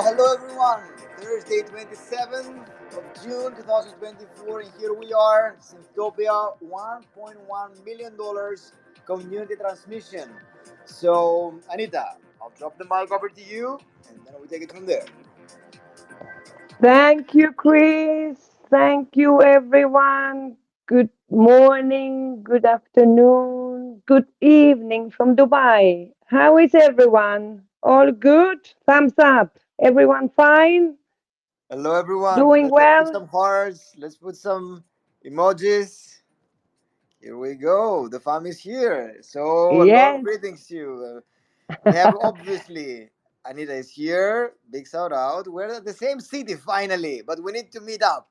Hello everyone. Thursday, 27th of June 2024, and here we are, Synthtopia, $1.1 million community transmission. So, Anita, I'll drop the mic over to you, and then we take it from there. Thank you, Chris. Thank you, everyone. Good morning, good afternoon, good evening from Dubai. How is everyone? All good? Thumbs up. Everyone fine? Hello everyone. Doing Let's put well? some hearts. Let's put some emojis. Here we go. The fam is here. So, a lot of Yes, greetings to you. We have obviously Anita is here. Big shout out. We're at the same city finally, but we need to meet up.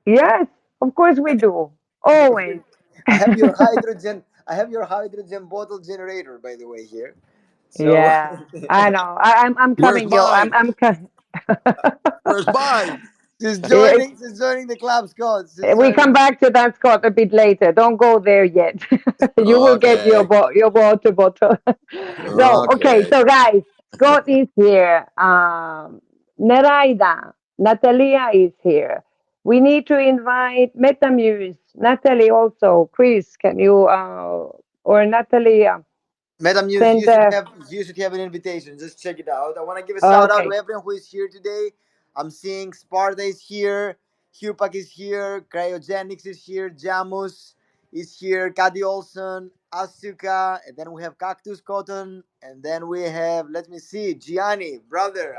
yes, of course we do. Always. I have your hydrogen. I have your hydrogen bottle generator, by the way, here. So Yeah, I know. I'm Where's coming, yo. mine? I'm coming. Where's mine? she's joining. She's joining the club, Scott. She's We joining. come back to that, Scott, a bit later. Don't go there yet. You will get Okay. your water bottle. So, okay, Okay. so guys, Scott is here. Neraida, Natalia is here. We need to invite Metamuse, Natalie also. Chris, can you or Natalia Madam News, send a you should have an invitation. Just check it out. I want to give a shout out to okay. everyone who is here today. I'm seeing Sparta is here, Hupak is here, Cryogenics is here, Jamus is here, Kadi Olson, Asuka, and then we have Cactus Cotton, and then we have, let me see, Gianni, brother.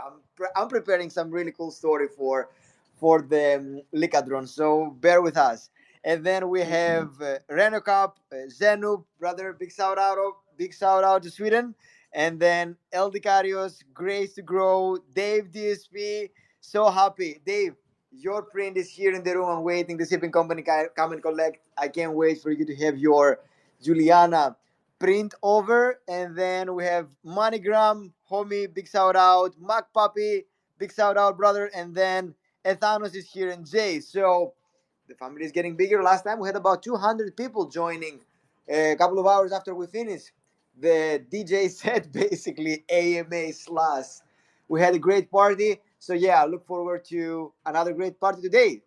I'm preparing some really cool story for the Licadron, so bear with us. And then we have Reno Cup, Zenu, brother, big shout out to Sweden. And then El Dicarios, Grace to Grow, Dave DSP, so happy. Dave, your print is here in the room. I'm waiting. The shipping company come and collect. I can't wait for you to have your Juliana print over. And then we have Moneygram, homie, big shout out. Mac Puppy, big shout out, brother. And then Ethanos is here and Jay. So the family is getting bigger. Last time we had about 200 people joining a couple of hours after we finished. The DJ said basically AMA slash We had a great party. So yeah, I look forward to another great party today.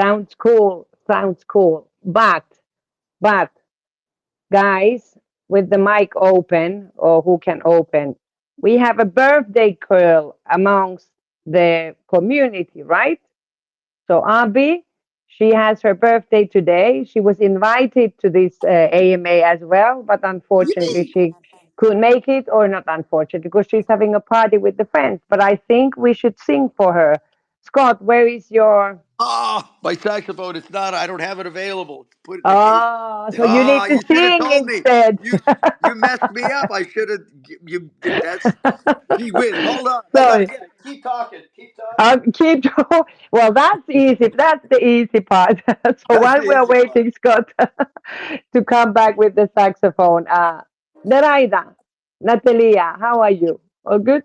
Sounds cool. Sounds cool. But guys, with the mic open, or who can open, we have a birthday girl amongst the community, right? So Abby, she has her birthday today. She was invited to this AMA as well, but unfortunately Yay! she couldn't make it, or not unfortunately, because she's having a party with the friends. But I think we should sing for her. Scott, where is your? Ah, my saxophone. It's not. I don't have it available. Put it in the case. Oh, so you need Ah, to you should have sing told me. instead. You messed me up. I should have. You. That's. Gee whiz. Hold on. I gotta Sorry. get it. Keep talking. Keep talking. Keep well, that's easy. That's the easy part. So That's while the we're easy part. waiting, Scott, to come back with the saxophone, Neraida, Natalia, how are you? All good?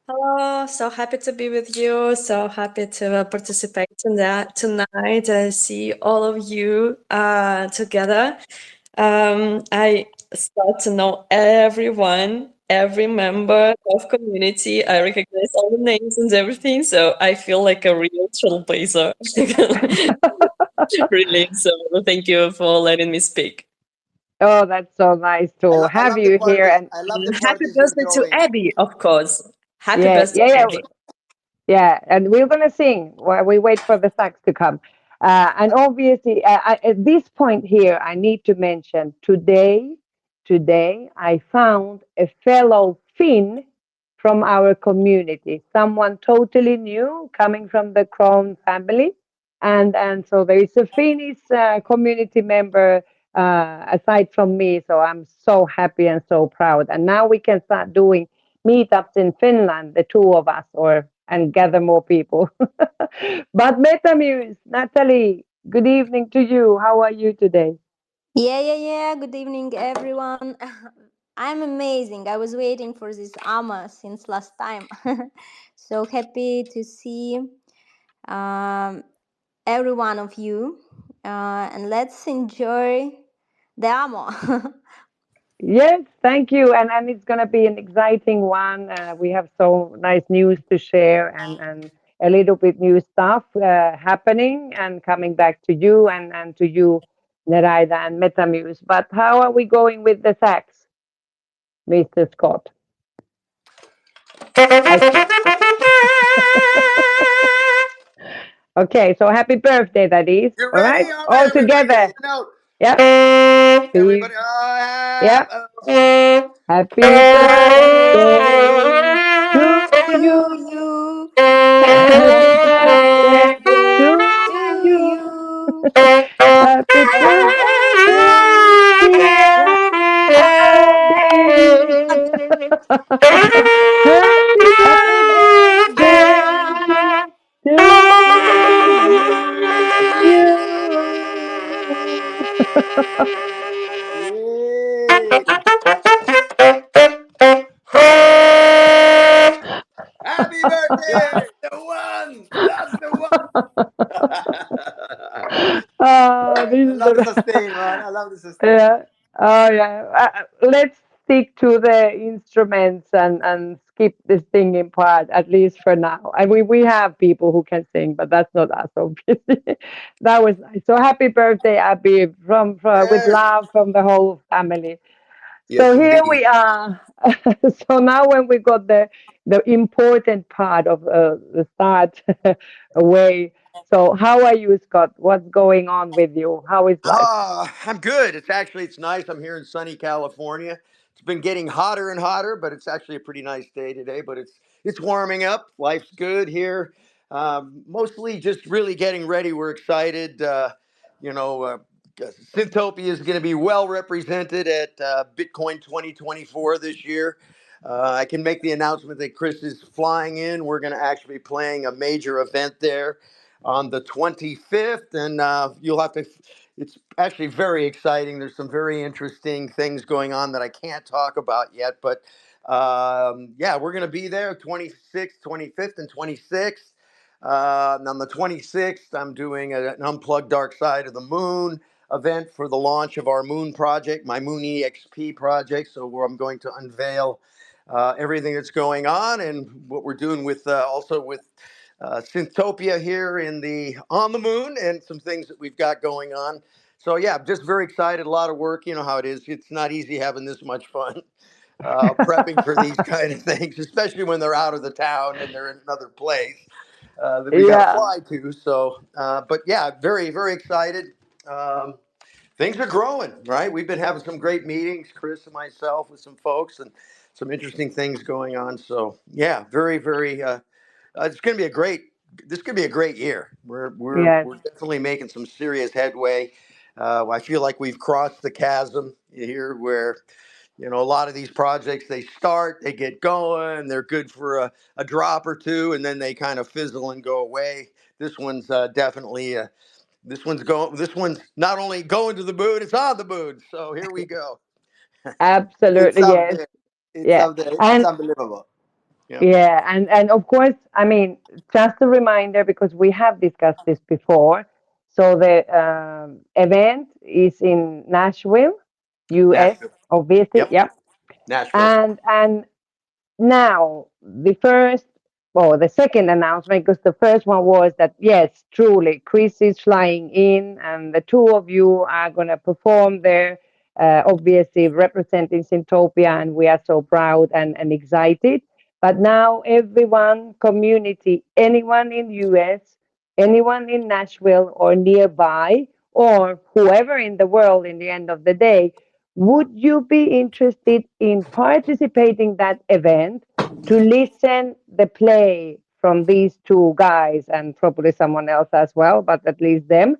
Hello, so happy to be with you. So happy to participate in that tonight. I see all of you together. I start to know everyone, every member of community. I recognize all the names and everything. So I feel like a real trailblazer. Really. So thank you for letting me speak. Oh, that's so nice to I have love the you here. parties. And I love the Happy parties you're birthday to throwing. Abby, of course. Happy yeah, birthday, yeah, yeah. Abby. Yeah, and we're gonna sing while we wait for the sax to come. And obviously, at this point here, I need to mention today. Today, I found a fellow Finn from our community, someone totally new, coming from the Crown family, and so there is a Finnish community member aside from me. So I'm so happy and so proud. And now we can start doing meetups in Finland, the two of us, or and gather more people. But Metamuse, Natalie, good evening to you. How are you today? Yeah. Good evening, everyone. I'm amazing. I was waiting for this AMA since last time. So happy to see um, every one of you. And let's enjoy the AMA. Yes, thank you. And it's going to be an exciting one. We have so nice news to share and a little bit new stuff happening and coming back to you and to you, Neraida and Metamuse. But how are we going with the sax, Mr. Scott? I Okay, so happy birthday, that is. You All right, ready? All right, all everybody. Here's together. the note. Yep. Everybody. Yep. Oh, Happy birthday to To you. you, Happy happy birthday birthday to to you. you. Happy Happy birthday, dear Abby. Happy birthday to you. Yay! happy birthday, the one. That's the one. Oh, this I is love the the sustain, man. I love the sustain. yeah. Oh yeah. Let's stick to the instruments and skip the singing part at least for now. And we have people who can sing, but that's not us, obviously. That was nice. So happy birthday, Abby, from with Yes. love from the whole family. Yes, So here indeed. we are. So now when we got the important part of the start away. So how are you, Scott? What's going on with you? How is life? I'm good. It's nice. I'm here in sunny California. It's been getting hotter and hotter, but it's actually a pretty nice day today. But it's warming up. Life's good here. Mostly just really getting ready. We're excited. You know, uh, Synthtopia is going to be well represented at Bitcoin 2024 this year. I can make the announcement that Chris is flying in. We're going to actually be playing a major event there on the 25th, and you'll have to. It's actually very exciting. There's some very interesting things going on that I can't talk about yet, but yeah, we're going to be there 26th, 25th, and 26th. And on the 26th, I'm doing an unplugged Dark Side of the Moon. event for the launch of our Moon project, my Moon EXP project. So where I'm going to unveil everything that's going on and what we're doing with also with Synthtopia here in the on the moon and some things that we've got going on. So yeah, I'm just very excited. A lot of work. You know how it is. It's not easy having this much fun prepping for these kind of things, especially when they're out of the town and they're in another place that we got to Yeah, fly to. So, but yeah, very, very excited. Um, Things are growing, right? We've been having some great meetings, Chris and myself, with some folks, and some interesting things going on. So, yeah, very, very. It's going to be a great. This could be a great year. yes, We're definitely making some serious headway. I feel like we've crossed the chasm here, where a lot of these projects they start, they get going, they're good for a drop or two, and then they kind of fizzle and go away. This one's definitely this one's going. This one's not only going to the moon; it's on the moon. So here we go. It's absolutely, up yes, there. It's yeah. up there. It's And unbelievable. Yep. yeah, and of course, I mean, just a reminder because we have discussed this before. So the event is in Nashville, US, Nashville. obviously. Yep. Yep. Nashville. And now, the first or the second announcement, because the first one was that, yes, truly, Chris is flying in, and the two of you are going to perform there, obviously representing Synthtopia, and we are so proud and excited. But now, everyone, community, anyone in US, anyone in Nashville or nearby, or whoever in the world in the end of the day, would you be interested in participating that event to listen the play from these two guys and probably someone else as well, but at least them?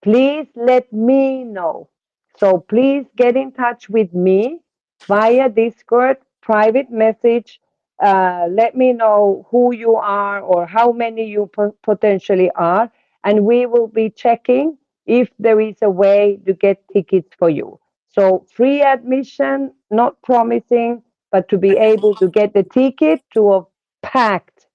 Please let me know. So please get in touch with me via Discord, private message. Let me know who you are or how many you potentially are, and we will be checking if there is a way to get tickets for you. So free admission, not promising, but to be able to get the ticket to a packed,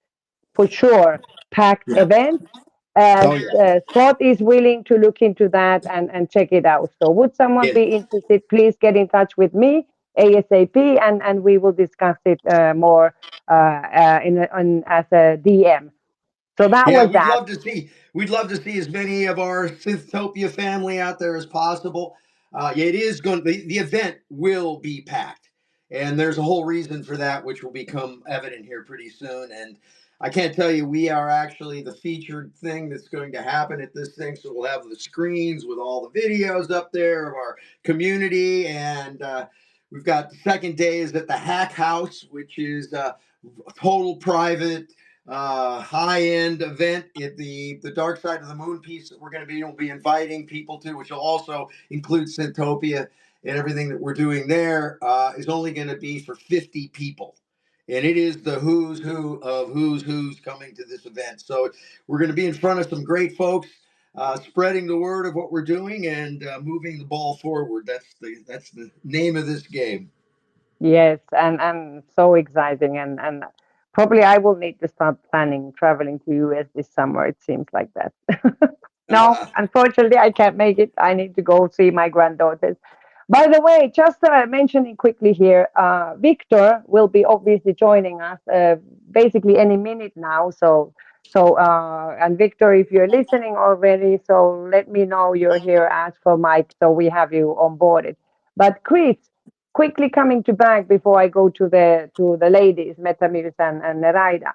for sure, packed Yeah. event. Oh yeah. Scott is willing to look into that and check it out. So, would someone Yeah. be interested? Please get in touch with me ASAP, and we will discuss it more as a DM. So that Yeah, was that. we'd love to see as many of our Synthtopia family out there as possible. Yeah, it is going. The event will be packed, and there's a whole reason for that, which will become evident here pretty soon. And I can't tell you, we are actually the featured thing that's going to happen at this thing. So we'll have the screens with all the videos up there of our community, and we've got the second day is at the Hack House, which is total private high end event at the Dark Side of the Moon piece that we're going to be. We'll be inviting people to, which will also include Synthtopia and everything that we're doing there. Is only going to be for 50 people. And it is the who's who of who's coming to this event. So we're going to be in front of some great folks, spreading the word of what we're doing and moving the ball forward. That's the name of this game. Yes, and so exciting, and probably I will need to start planning traveling to US this summer. It seems like that. No, unfortunately, I can't make it. I need to go see my granddaughters. By the way, just mentioning quickly here, Victor will be obviously joining us basically any minute now. And Victor, if you're listening already, so let me know you're here. Ask for Mike, so we have you on board. But Chris, quickly coming to back before I go to the ladies, Metamuse and Neraida.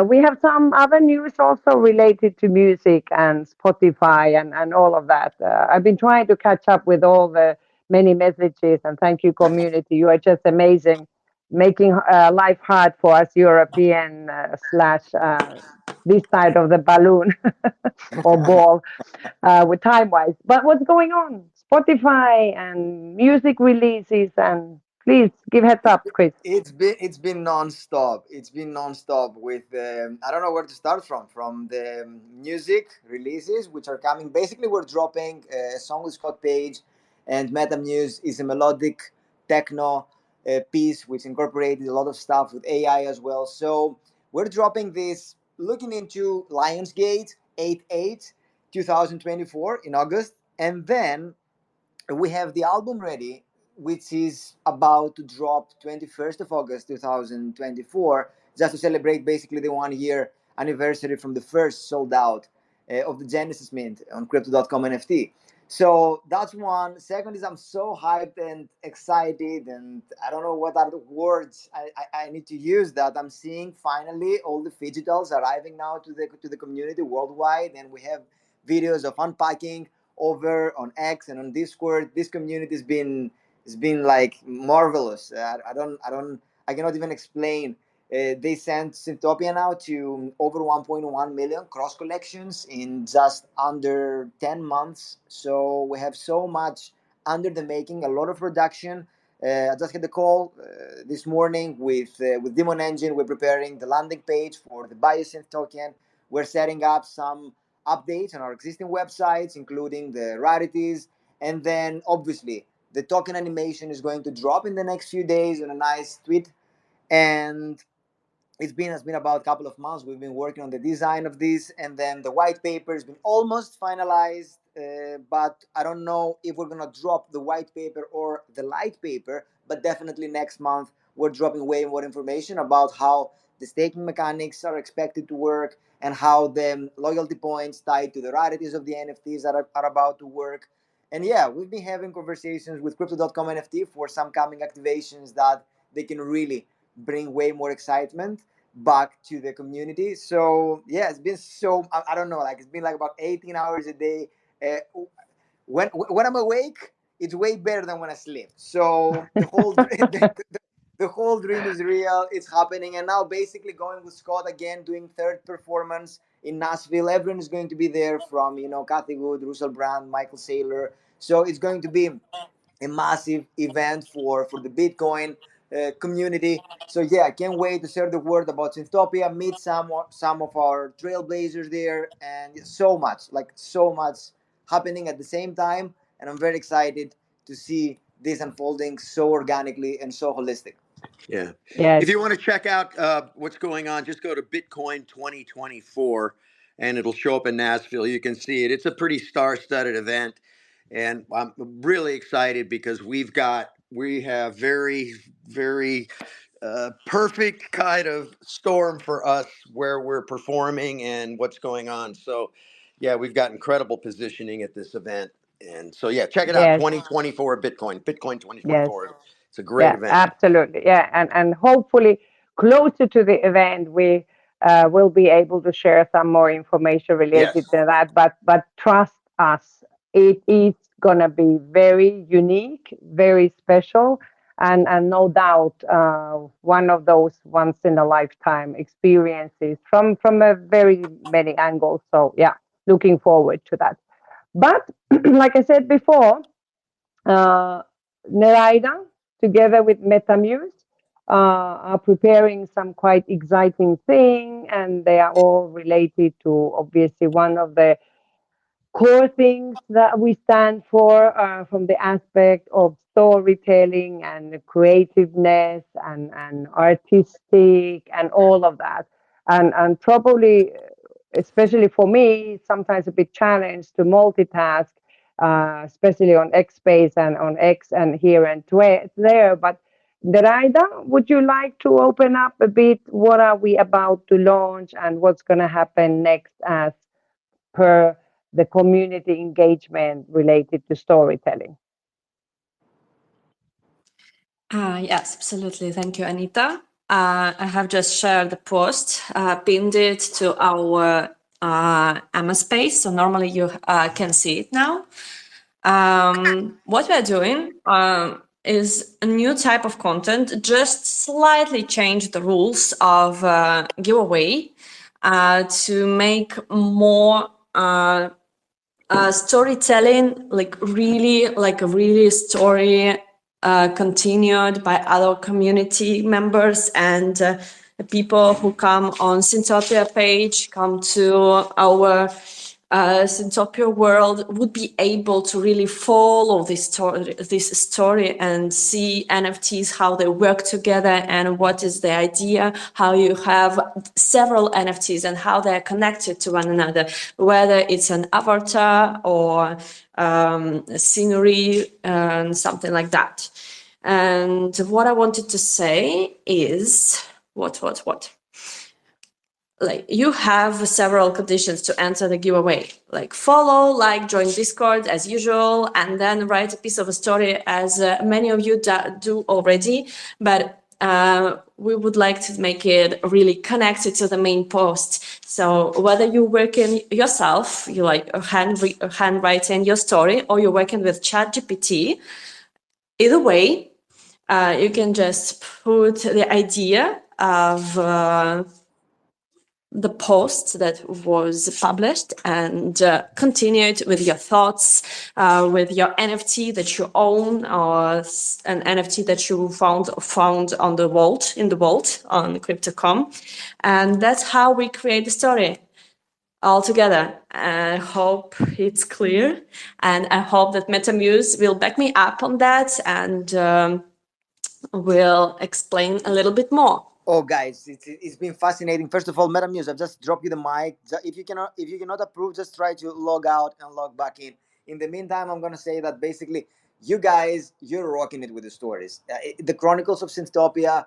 We have some other news also related to music and Spotify and all of that. I've been trying to catch up with all the many messages, and thank you, community. You are just amazing, making life hard for us European slash this side of the balloon or ball with time wise. But what's going on? Spotify and music releases, and please give heads up, Chris. It's been nonstop. It's been nonstop with I don't know where to start from the music releases which are coming. Basically, we're dropping a song with Scott Page, and Metamuse is a melodic techno piece which incorporated a lot of stuff with AI as well. So we're dropping this, looking into Lionsgate 8/8/2024 in August, And then we have the album ready, which is about to drop 21st of August 2024, just to celebrate basically the 1 year anniversary from the first sold out of the Genesis Mint on Crypto.com NFT. So that's one. Second is I'm so hyped and excited, and I don't know what are the words I need to use. That I'm seeing finally all the digitals arriving now to the community worldwide, and we have videos of unpacking over on X and on Discord. This community has been like marvelous. I cannot even explain. They sent Synthtopia now to over 1.1 million cross collections in just under 10 months. So we have so much under the making, a lot of production. I just had a call this morning with Demon Engine. We're preparing the landing page for the Biosynth token. We're setting up some updates on our existing websites, including the rarities. And then, obviously, the token animation is going to drop in the next few days on a nice tweet. And it's been about a couple of months. We've been working on the design of this, and then the white paper has been almost finalized. But I don't know if we're gonna drop the white paper or the light paper. But definitely next month we're dropping way more information about how the staking mechanics are expected to work and how the loyalty points tied to the rarities of the NFTs are about to work. And yeah, we've been having conversations with Crypto.com NFT for some coming activations that they can really bring way more excitement back to the community. So yeah, it's been so I don't know, like it's been like about 18 hours a day. When I'm awake, it's way better than when I sleep. So the whole the whole dream is real. It's happening, and now basically going with Scott again, doing third performance in Nashville. Everyone is going to be there from Kathy Wood, Russell Brand, Michael Saylor. So it's going to be a massive event for the Bitcoin community. So yeah, I can't wait to share the word about Synthtopia, meet some of our trailblazers there, and so much happening at the same time. And I'm very excited to see this unfolding so organically and so holistic. Yeah. Yes, If you want to check out what's going on, just go to Bitcoin 2024 and it'll show up in Nashville. You can see it. It's a pretty star-studded event. And I'm really excited because we have very, very perfect kind of storm for us where we're performing and what's going on. So, yeah, we've got incredible positioning at this event. And so, yeah, check it out. yes, 2024 Bitcoin yes. 2024. It's a great Yeah, event. absolutely. Yeah, and hopefully closer to the event, we will be able to share some more information related Yes. to that. But trust us, it is gonna be very unique, very special, and no doubt one of those once in a lifetime experiences from a very many angles. So yeah, looking forward to that. But like I said before, uh, Neraida, together with MetaMuse, are preparing some quite exciting thing, and they are all related to obviously one of the core things that we stand for from the aspect of storytelling and creativeness and artistic and all of that. And probably, especially for me, sometimes a bit challenged to multitask, especially on X Space and on X and here and there. But Deraida, would you like to open up a bit? What are we about to launch and what's going to happen next as per the community engagement related to storytelling? Yes, absolutely. Thank you, Anita. I have just shared the post, pinned it to our Emma space. So normally you can see it now. What we're doing is a new type of content, just slightly change the rules of giveaway to make more storytelling, like a really story continued by other community members and the people who come on Synthtopia page, come to our Synthtopia world would be able to really follow this story and see NFTs, how they work together and what is the idea, how you have several NFTs and how they're connected to one another, whether it's an avatar or a scenery and something like that. And what I wanted to say is, what? Like, you have several conditions to enter the giveaway, like follow, like, join Discord as usual, and then write a piece of a story as many of you do already. But we would like to make it really connected to the main post. So whether you're working yourself, you like handwriting your story, or you're working with ChatGPT, either way, you can just put the idea of the post that was published and continue it with your thoughts, with your NFT that you own, or an NFT that you found on the vault, in the vault on Crypto.com. And that's how we create the story all together. I hope it's clear, and I hope that MetaMuse will back me up on that and will explain a little bit more. Oh, guys, it's been fascinating. First of all, MetaMuse, I've just dropped you the mic. If you cannot approve, just try to log out and log back in. In the meantime, I'm gonna say that basically, you guys, you're rocking it with the stories. The Chronicles of Synthtopia.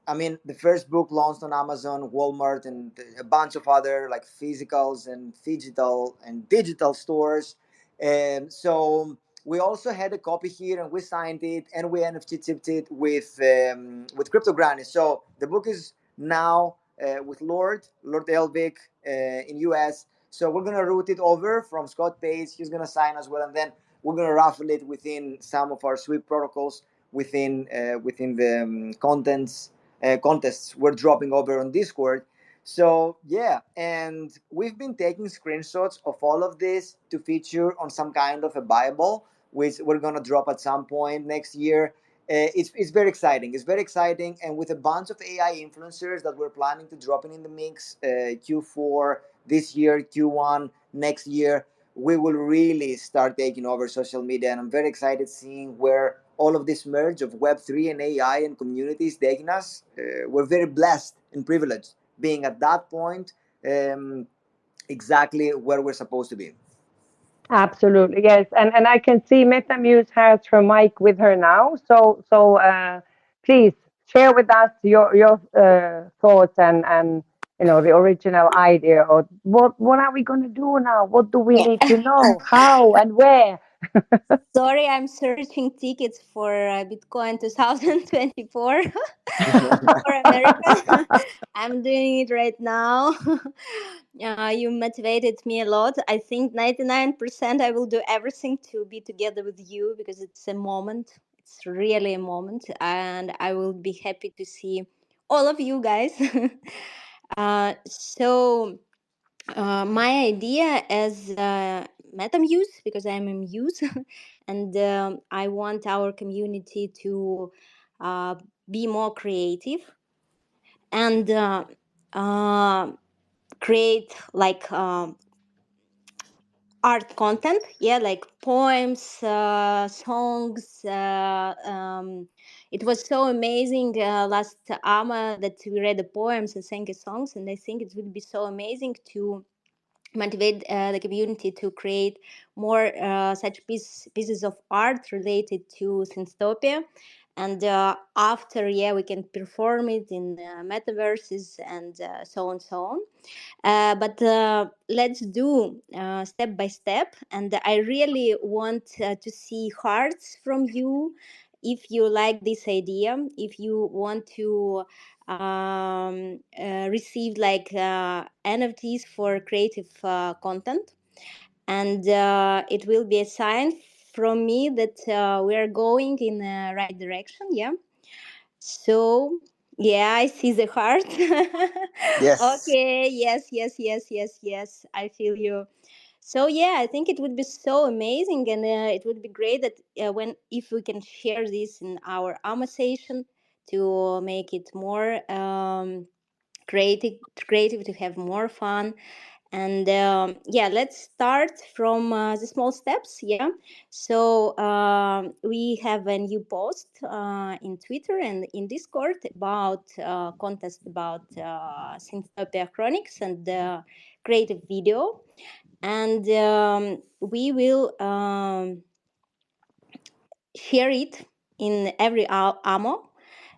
I mean, the first book launched on Amazon, Walmart, and a bunch of other like physicals and digital stores. And so we also had a copy here, and we signed it, and we NFT tipped it with Crypto Granny. So the book is now with Lord Elvic in US. So we're gonna route it over from Scott Page. He's gonna sign as well, and then we're gonna raffle it within some of our sweep protocols within the contests we're dropping over on Discord. So yeah, and we've been taking screenshots of all of this to feature on some kind of a Bible, which we're gonna drop at some point next year. It's very exciting. It's very exciting, and with a bunch of AI influencers that we're planning to drop in the mix, Q4 this year, Q1 next year, we will really start taking over social media. And I'm very excited seeing where all of this merge of Web3 and AI and community is taking us. We're very blessed and privileged being at that point, exactly where we're supposed to be. Absolutely, yes. And I can see MetaMuse has her mic with her now. So please share with us your thoughts and the original idea of what are we going to do now? What do we Yeah. need to know? How and where? Sorry, I'm searching tickets for Bitcoin 2024 for America. I'm doing it right now. You motivated me a lot. I think 99% I will do everything to be together with you because it's a moment. It's really a moment. And I will be happy to see all of you guys. So my idea as MetaMuse, because I'm a muse, and I want our community to be more creative and create like art content, yeah, like poems, songs. It was so amazing last AMA that we read the poems and sang the songs, and I think it would be so amazing to motivate the community to create more such pieces of art related to Synthtopia. And after, yeah, we can perform it in metaverses and so on, so on. But let's do step by step. And I really want to see hearts from you if you like this idea, if you want to receive like NFTs for creative content. And it will be a sign from me that we are going in the right direction. Yeah. So, yeah, I see the heart. Yes. Okay, yes, yes, yes, yes, yes. I feel you. So, yeah, I think it would be so amazing, and it would be great that when if we can share this in our AMA session to make it more creative, to have more fun, And yeah, let's start from the small steps. Yeah, so we have a new post in Twitter and in Discord about contest about Synthtopia Chronics and creative video, and we will share it in every ammo.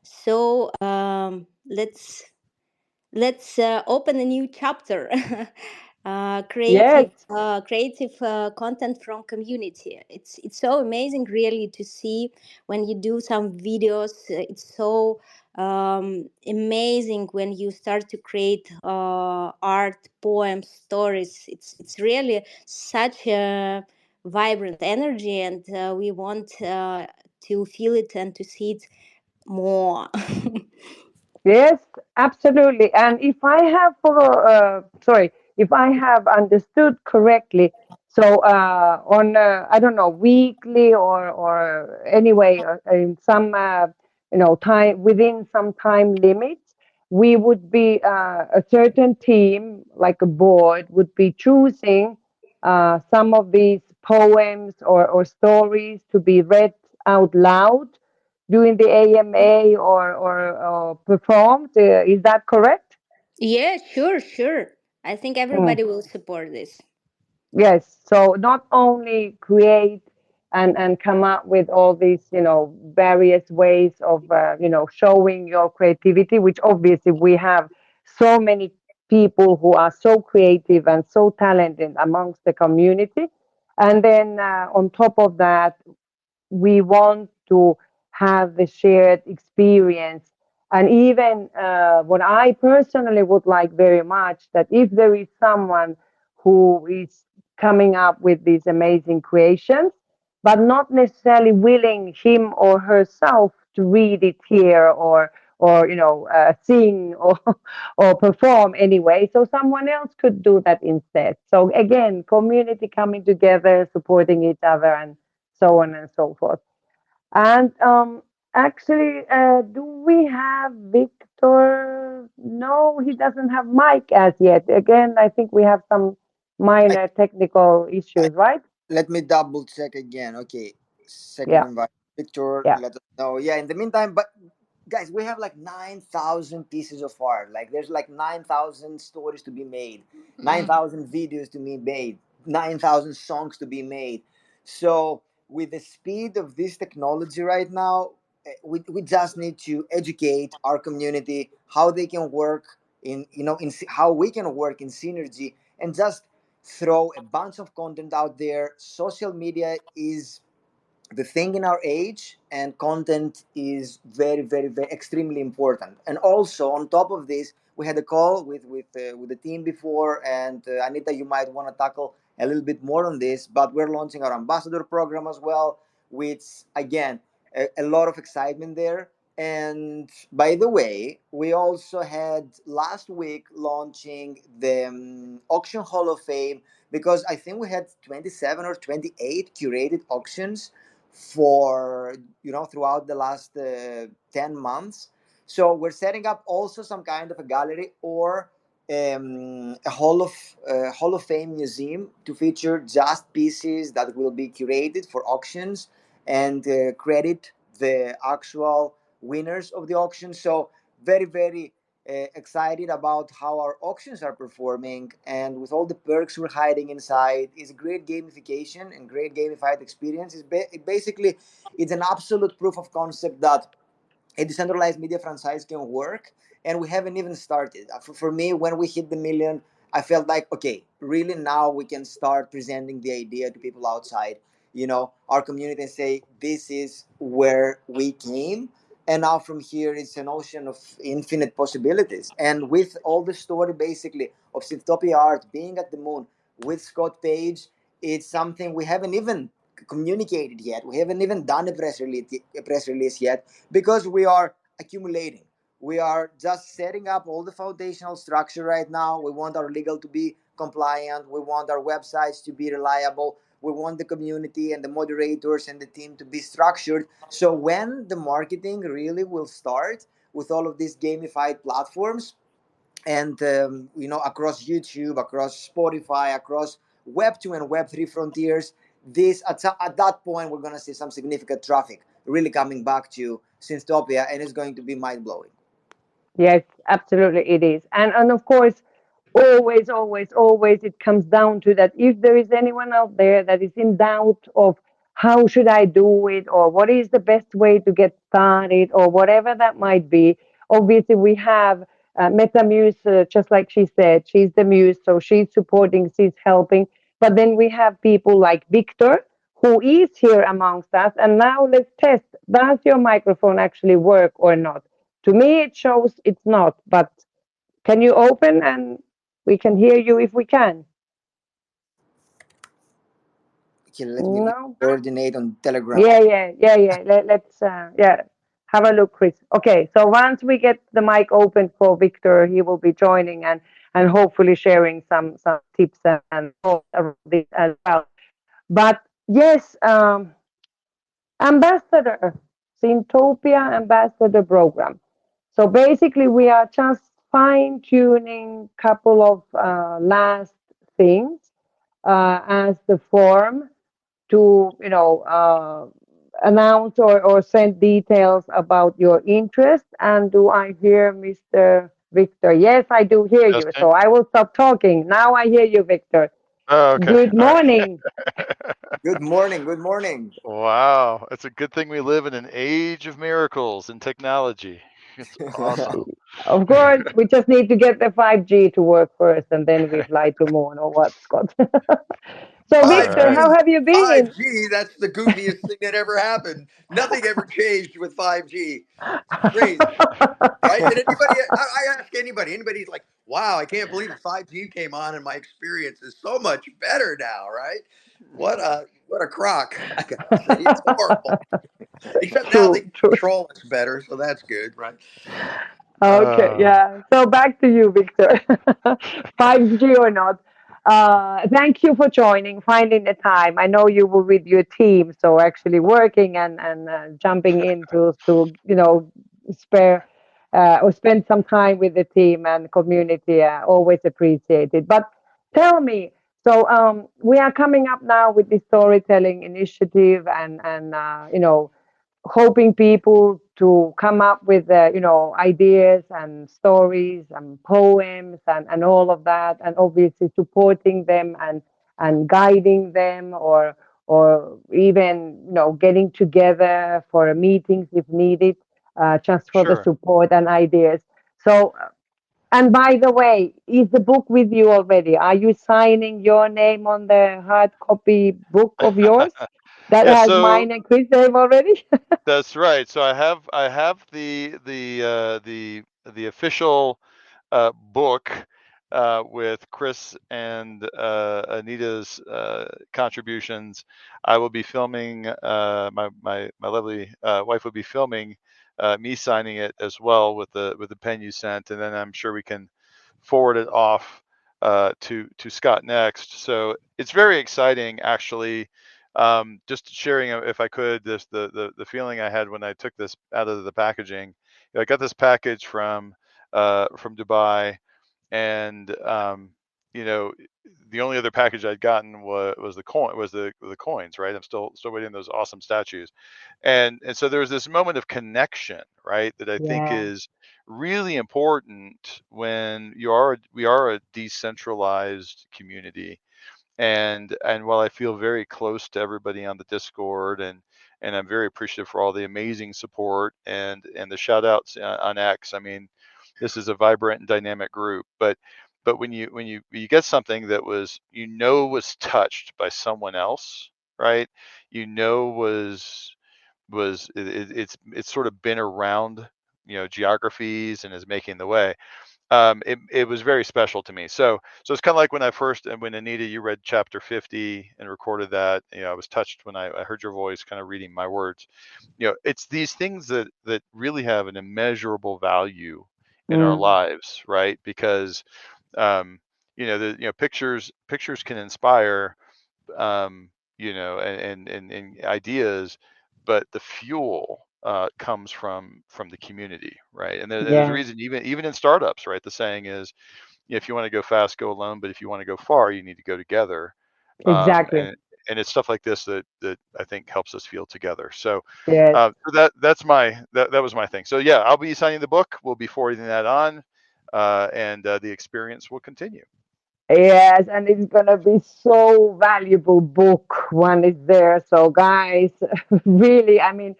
So let's open a new chapter. Yes. Creative content from community. It's so amazing really to see when you do some videos. It's so amazing when you start to create art, poems, stories. It's really such a vibrant energy, and we want to feel it and to see it more. Yes, absolutely. And if I have sorry, if I have understood correctly, so on I don't know, weekly or anyway in some time within some time limits, we would be a certain team, like a board, would be choosing some of these poems or stories to be read out loud during the AMA or performed. Is that correct? Yeah, sure, sure. I think Mm. everybody will support this. Yes. So not only create and come up with all these, various ways of, showing your creativity, which obviously we have so many people who are so creative and so talented amongst the community. And then on top of that, we want to have the shared experience. And even what I personally would like very much, that if there is someone who is coming up with these amazing creations, but not necessarily willing him or herself to read it here or sing or perform anyway, so someone else could do that instead. So again, community coming together, supporting each other, and so on and so forth. And actually, do we have Victor? No, he doesn't have mic as yet. Again, I think we have some I, minor technical I issues, right? let me double check again. Okay, second Yeah, invite. Victor, yeah. let us know. Yeah, in the meantime, but guys, we have like 9,000 pieces of art. Like there's like 9,000 stories to be made, 9,000 videos to be made, 9,000 songs to be made. So with the speed of this technology right now, we just need to educate our community how they can work how we can work in synergy, and just throw a bunch of content out there. Social media is the thing in our age, and content is very, very, very extremely important. And also on top of this, we had a call with the team before, and Anita, you might want to tackle a little bit more on this, but we're launching our ambassador program as well, which again, a lot of excitement there. And by the way, we also had last week launching the auction hall of fame, because I think we had 27 or 28 curated auctions for throughout the last 10 months. So we're setting up also some kind of a gallery or a hall of fame museum to feature just pieces that will be curated for auctions, and credit the actual winners of the auction. So very, very excited about how our auctions are performing, and with all the perks we're hiding inside. Is great gamification and great gamified experience. Basically, it's an absolute proof of concept that a decentralized media franchise can work, and we haven't even started. For me, when we hit the million, I felt like, okay, really now we can start presenting the idea to people outside our community, and say this is where we came, and now from here it's an ocean of infinite possibilities. And with all the story basically of Synthtopia art being at the moon with Scott Page, it's something we haven't even communicated yet. We haven't even done a press release yet, because we are accumulating. We are just setting up all the foundational structure right now. We want our legal to be compliant. We want our websites to be reliable. We want the community and the moderators and the team to be structured. So when the marketing really will start with all of these gamified platforms, and across YouTube, across Spotify, across Web 2 and Web 3 frontiers. At that point, we're going to see some significant traffic really coming back to Synthtopia, and it's going to be mind blowing. Yes, absolutely it is. And of course, always, always, always it comes down to that if there is anyone out there that is in doubt of how should I do it or what is the best way to get started or whatever that might be, obviously we have MetaMuse, just like she said, she's the muse, so she's supporting, she's helping. But then we have people like Victor, who is here amongst us. And now let's test, does your microphone actually work or not? To me, it shows it's not, but can you open and we can hear you if we can? Okay, let me No? coordinate on Telegram. Yeah. Let's, yeah, have a look, Chris. Okay, so once we get the mic open for Victor, he will be joining and hopefully sharing some tips and thoughts around this as well. But yes, Ambassador, Synthtopia Ambassador Program. So basically, we are just fine tuning couple of last things as the form to announce or send details about your interest. And do I hear Mr. Victor? Yes, I do hear you. Testing. So I will stop talking. Now I hear you, Victor. Oh, okay. Good All right. morning. Good morning. Good morning. Wow. It's a good thing we live in an age of miracles and technology. It's awesome. Of course, we just need to get the 5G to work first, and then we fly to moon or what, Scott? So, All Victor, right. how 5G, have you been? 5G, that's the goofiest thing that ever happened. Nothing ever changed with 5G. It's crazy, right? And I ask anybody's like, wow, I can't believe the 5G came on and my experience is so much better now, right? What a crock. I gotta say, it's horrible. Except now they True, can true. control us better, so that's good, right? Okay, Uh, yeah. So back to you, Victor. 5G or not. Thank you for joining, finding the time. I know you were with your team, so actually working and jumping in to spare or spend some time with the team and community. Always appreciated. But tell me, so we are coming up now with the storytelling initiative and hoping people to come up with ideas and stories and poems and all of that, and obviously supporting them and guiding them or even getting together for meetings if needed, just for the sure. support and ideas. So, and by the way, is the book with you already? Are you signing your name on the hard copy book of yours that Yeah, has so mine and Chris' name already? that's right. So I have the official book with Chris and Anita's contributions. I will be filming. My lovely wife will be filming me signing it as well with the pen you sent, and then I'm sure we can forward it off to Scott next. So it's very exciting, actually. Just sharing, if I could, the feeling I had when I took this out of the packaging. I got this package from Dubai, and you know, the only other package I'd gotten was the coins, right? I'm still waiting on those awesome statues, and so there's this moment of connection, right, that I think Yeah. is really important when we are a decentralized community, and while I feel very close to everybody on the Discord, and I'm very appreciative for all the amazing support and the shout outs on X. I mean, this is a vibrant and dynamic group, but when you get something that was touched by someone else, right? It's sort of been around geographies and is making the way. It was very special to me. So it's kind of like when Anita, you read chapter 50 and recorded that. I was touched when I heard your voice, kind of reading my words. It's these things that really have an immeasurable value in our Mm. lives, right? Because pictures can inspire, and ideas, but the fuel comes from the community, right? And there's a Yeah, reason, even in startups, right? The saying is, if you want to go fast, go alone, but if you want to go far, you need to go together. exactly. And it's stuff like this that I think helps us feel together. So, Yes. that was my thing. So yeah, I'll be signing the book. We'll be forwarding that on, and the experience will continue. Yes, and it's gonna be so valuable book when it's there. So guys, really, I mean,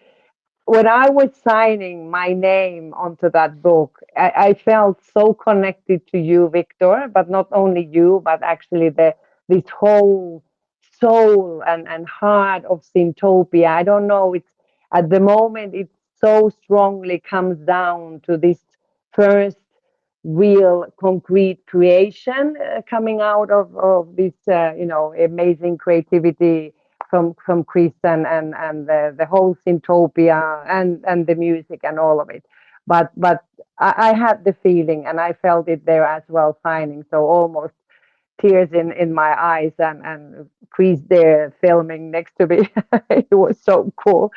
when I was signing my name onto that book, I felt so connected to you, Victor, but not only you, but actually this whole soul and heart of Synthtopia. I don't know, it's at the moment it so strongly comes down to this first real concrete creation coming out of this amazing creativity from Chris and the whole Synthtopia and the music and all of it. But I had the feeling and I felt it there as well signing. So almost tears in my eyes and Chris there filming next to me. It was so cool.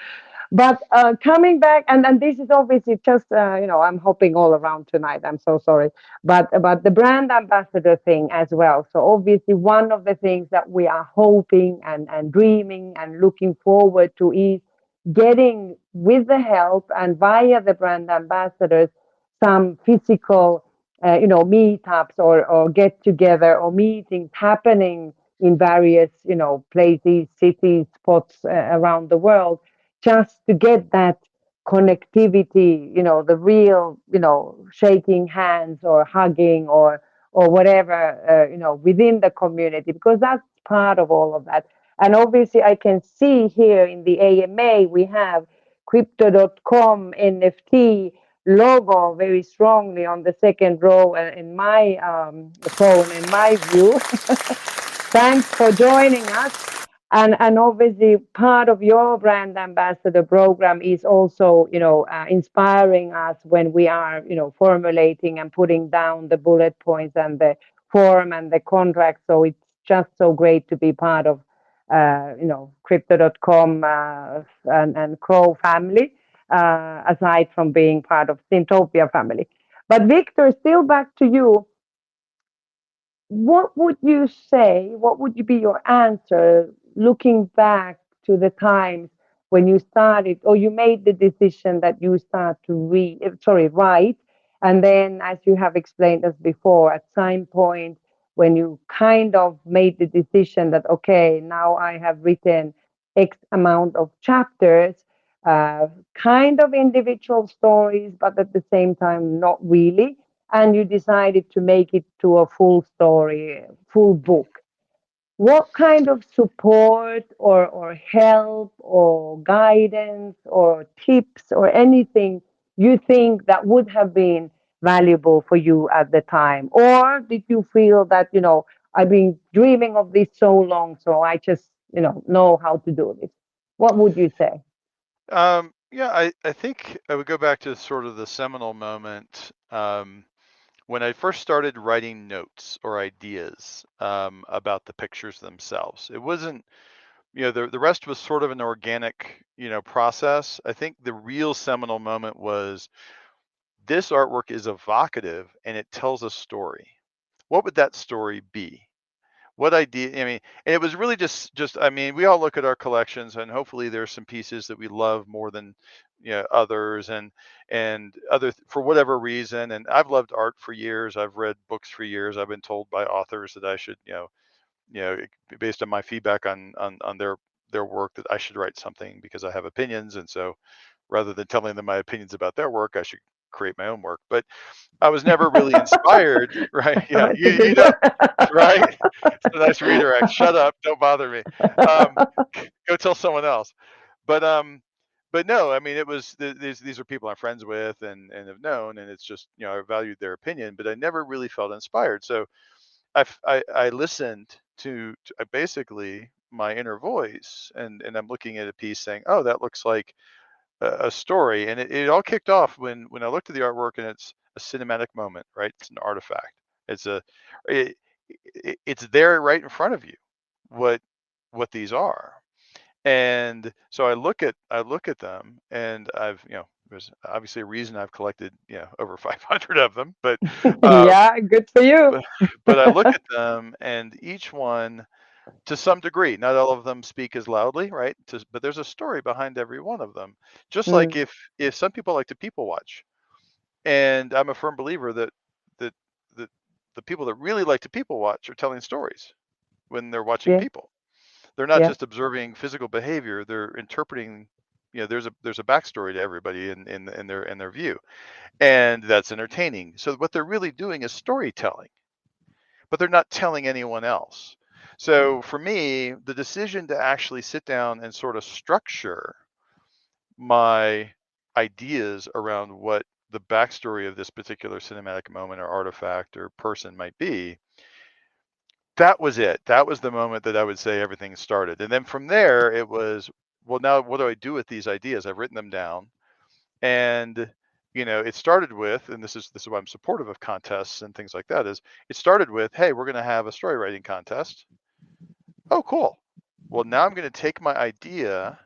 But coming back, and this is obviously just I'm hopping all around tonight. I'm so sorry, but about the brand ambassador thing as well. So obviously, one of the things that we are hoping and dreaming and looking forward to is getting, with the help and via the brand ambassadors, some physical, meetups or get together or meetings happening in various, places, cities, spots around the world, just to get that connectivity, the real, shaking hands or hugging or whatever, within the community, because that's part of all of that. And obviously, I can see here in the AMA, we have crypto.com NFT logo very strongly on the second row in my phone, in my view. Thanks for joining us. And obviously, part of your brand ambassador program is also, inspiring us when we are, formulating and putting down the bullet points and the form and the contract. So it's just so great to be part of, crypto.com and Crow family, aside from being part of Synthtopia family. But Victor, still back to you. What would you say? What would be your answer looking back to the times when you started or you made the decision that you start to write, and then, as you have explained us before, at some point when you kind of made the decision that okay, now I have written X amount of chapters, kind of individual stories, but at the same time not really, and you decided to make it to a full story, full book. What kind of support or help or guidance or tips or anything you think that would have been valuable for you at the time? Or did you feel that, I've been dreaming of this so long, so I just, know how to do this? What would you say? Yeah, I think I would go back to sort of the seminal moment, when I first started writing notes or ideas, about the pictures themselves. It wasn't, the rest was sort of an organic, process. I think the real seminal moment was, this artwork is evocative and it tells a story. What would that story be? What idea? I mean, and it was really just. I mean, we all look at our collections, and hopefully there's some pieces that we love more than, others, and other for whatever reason. And I've loved art for years. I've read books for years. I've been told by authors that I should, based on my feedback on their work, that I should write something because I have opinions, and so rather than telling them my opinions about their work, I should create my own work. But I was never really inspired, right? Yeah, That's a you good don't, one. right? It's a nice redirect. Shut up, don't bother me. Um, Go tell someone else. But but no, I mean, it was these are people I'm friends with and have known, and it's just, I valued their opinion, but I never really felt inspired. So I listened to basically my inner voice, and I'm looking at a piece saying, oh, that looks like a story. And it all kicked off when I looked at the artwork, and it's a cinematic moment, right? It's an artifact. It's it's there right in front of you, what these are. And so I look at them, and I've, there's obviously a reason I've collected, over 500 of them, but um, Yeah, good for you. but I look at them, and each one, to some degree, not all of them speak as loudly, right? But there's a story behind every one of them. Just like Mm, if some people like to people watch, and I'm a firm believer that that the people that really like to people watch are telling stories when they're watching yeah, people. They're not yeah, just observing physical behavior; they're interpreting. There's a backstory to everybody in their view, and that's entertaining. So what they're really doing is storytelling, but they're not telling anyone else. So for me, the decision to actually sit down and sort of structure my ideas around what the backstory of this particular cinematic moment or artifact or person might be, that was it. That was the moment that I would say everything started. And then from there, it was, well, now what do I do with these ideas? I've written them down. And it started with, and this is why I'm supportive of contests and things like that, is it started with, hey, we're going to have a story writing contest. Oh, cool. Well, now I'm going to take my idea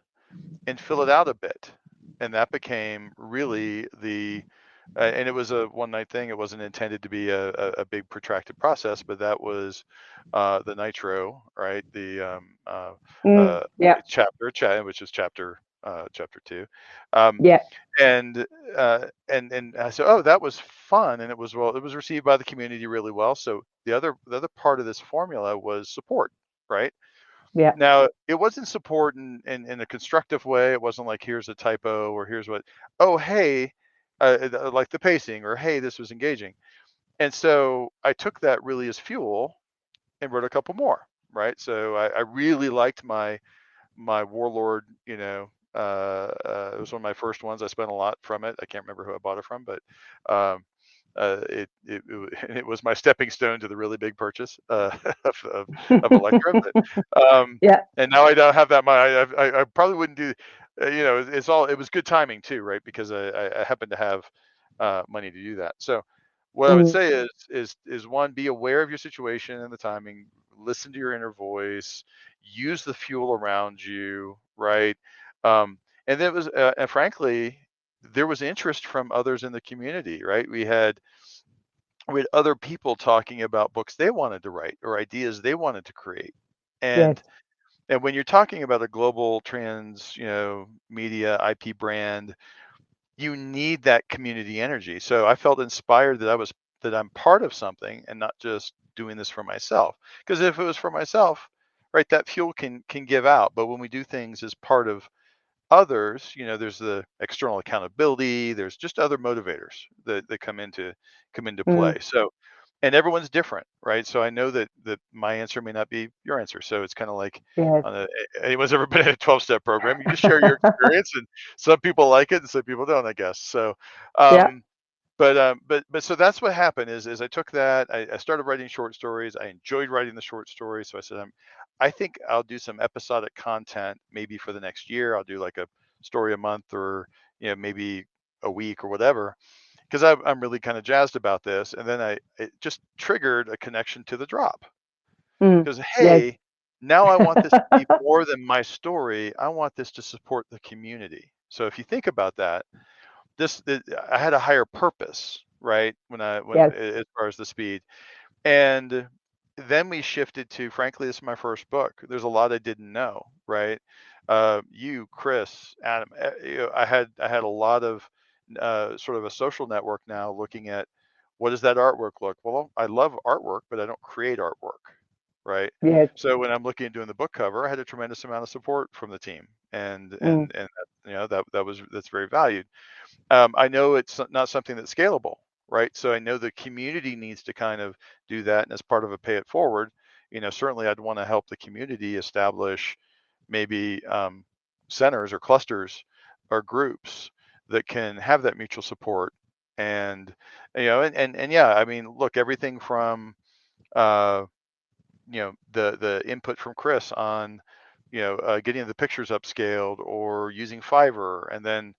and fill it out a bit. And that became really and it was a one night thing. It wasn't intended to be a big protracted process, but that was the Nitro, right? The mm, uh, yeah, which is chapter 2. Um, yeah, and I said, oh, that was fun. And it was received by the community really well. So the other part of this formula was support, right? yeah, Now, it wasn't support in a constructive way. It wasn't like, here's a typo, or here's what, oh, hey, like the pacing, or hey, this was engaging. And so I took that really as fuel and wrote a couple more, right? So I really liked my Warlord, it was one of my first ones. I spent a lot from it. I can't remember who I bought it from, but um, it was my stepping stone to the really big purchase of Electra. yeah, And now I don't have that money. I probably wouldn't do. It was good timing too, right? Because I happen to have money to do that. So what I would mm, say is one, be aware of your situation and the timing. Listen to your inner voice. Use the fuel around you, right? And there was, and frankly, there was interest from others in the community, right? We had other people talking about books they wanted to write or ideas they wanted to create. yes, And when you're talking about a global trans, media IP brand, you need that community energy. So I felt inspired that I'm part of something and not just doing this for myself. Because if it was for myself, right, that fuel can give out. But when we do things as part of others, there's the external accountability, there's just other motivators that come into mm, play. So, and everyone's different, right? So I know that my answer may not be your answer. So it's kind of like, yes, on anyone's ever been in a 12-step program, you just share your experience, and some people like it and some people don't, I guess. So yeah, um but so that's what happened is I took that, I started writing short stories. I enjoyed writing the short stories. So I said, I think I'll do some episodic content maybe for the next year. I'll do like a story a month, or maybe a week or whatever, because I'm really kind of jazzed about this. And then it just triggered a connection to the drop, mm, because yes, hey, now I want this to be more than my story. I want this to support the community. So if you think about that, I had a higher purpose, right? yes, As far as the speed. And then we shifted to, frankly, this is my first book. There's a lot I didn't know, right? You, Chris, Adam, I had a lot of sort of a social network now looking at, what does that artwork look? Well, I love artwork, but I don't create artwork, right? yes, So when I'm looking at doing the book cover, I had a tremendous amount of support from the team, and mm, that's very valued. I know it's not something that's scalable, right? So I know the community needs to kind of do that. And as part of a pay it forward, certainly I'd want to help the community establish maybe centers or clusters or groups that can have that mutual support. And, and yeah, I mean, look, everything from, uh, the input from Chris on, getting the pictures upscaled or using Fiverr, and then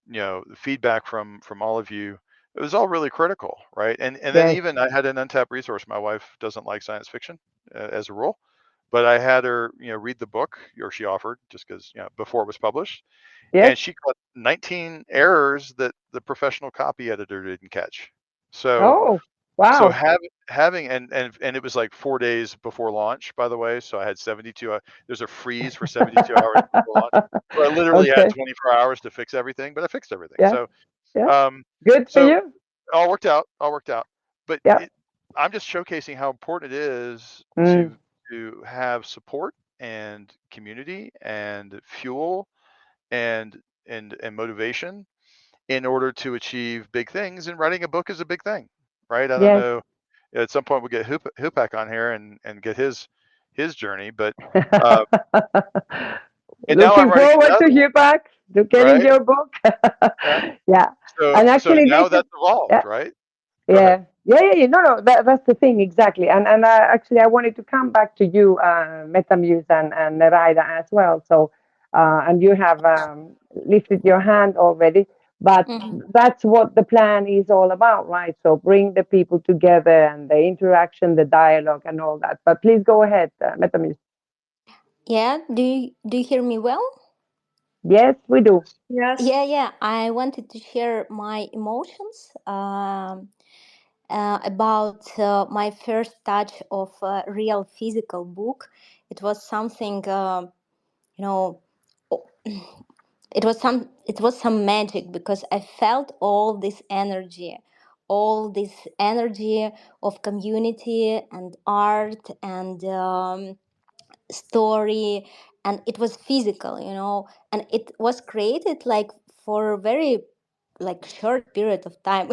the feedback from all of you, it was all really critical, right? And then yes, even I had an untapped resource. My wife doesn't like science fiction as a rule, but I had her, read the book, or she offered, just because, before it was published, Yes. and she caught 19 errors that the professional copy editor didn't catch. So Oh, so wow. having and it was like 4 days before launch, by the way. So I had 72. There's a freeze for 72 hours before launch. So I literally had Okay. 24 hours to fix everything, but I fixed everything. Yeah. So Yeah. um, Good for so you. all worked out. All worked out. But Yeah. I'm just showcasing how important it is Mm. to have support and community and fuel and and motivation in order to achieve big things. And writing a book is a big thing, right? I don't Yes. know. At some point, we'll get Hupak on here and get his journey. But uh, and now I'm Looking writing forward another to one, you back to getting right? your book. Yeah. Yeah. So And so actually, now this is, that's evolved, yeah, right? Go ahead. yeah, yeah, yeah, yeah. No, no, that's the thing exactly. And actually, I wanted to come back to you, Metamuse and Neraida as well. So, and you have lifted your hand already, but Mhm. that's what the plan is all about, right? So bring the people together and the interaction, the dialogue, and all that. But please go ahead, Metamuse. Yeah, do you hear me well? Yes, we do. Yes. Yeah, yeah. I wanted to share my emotions about my first touch of a real physical book. It was something, you know, it was some magic because I felt all this energy of community and art and story, and it was physical, and it was created like for a very like short period of time.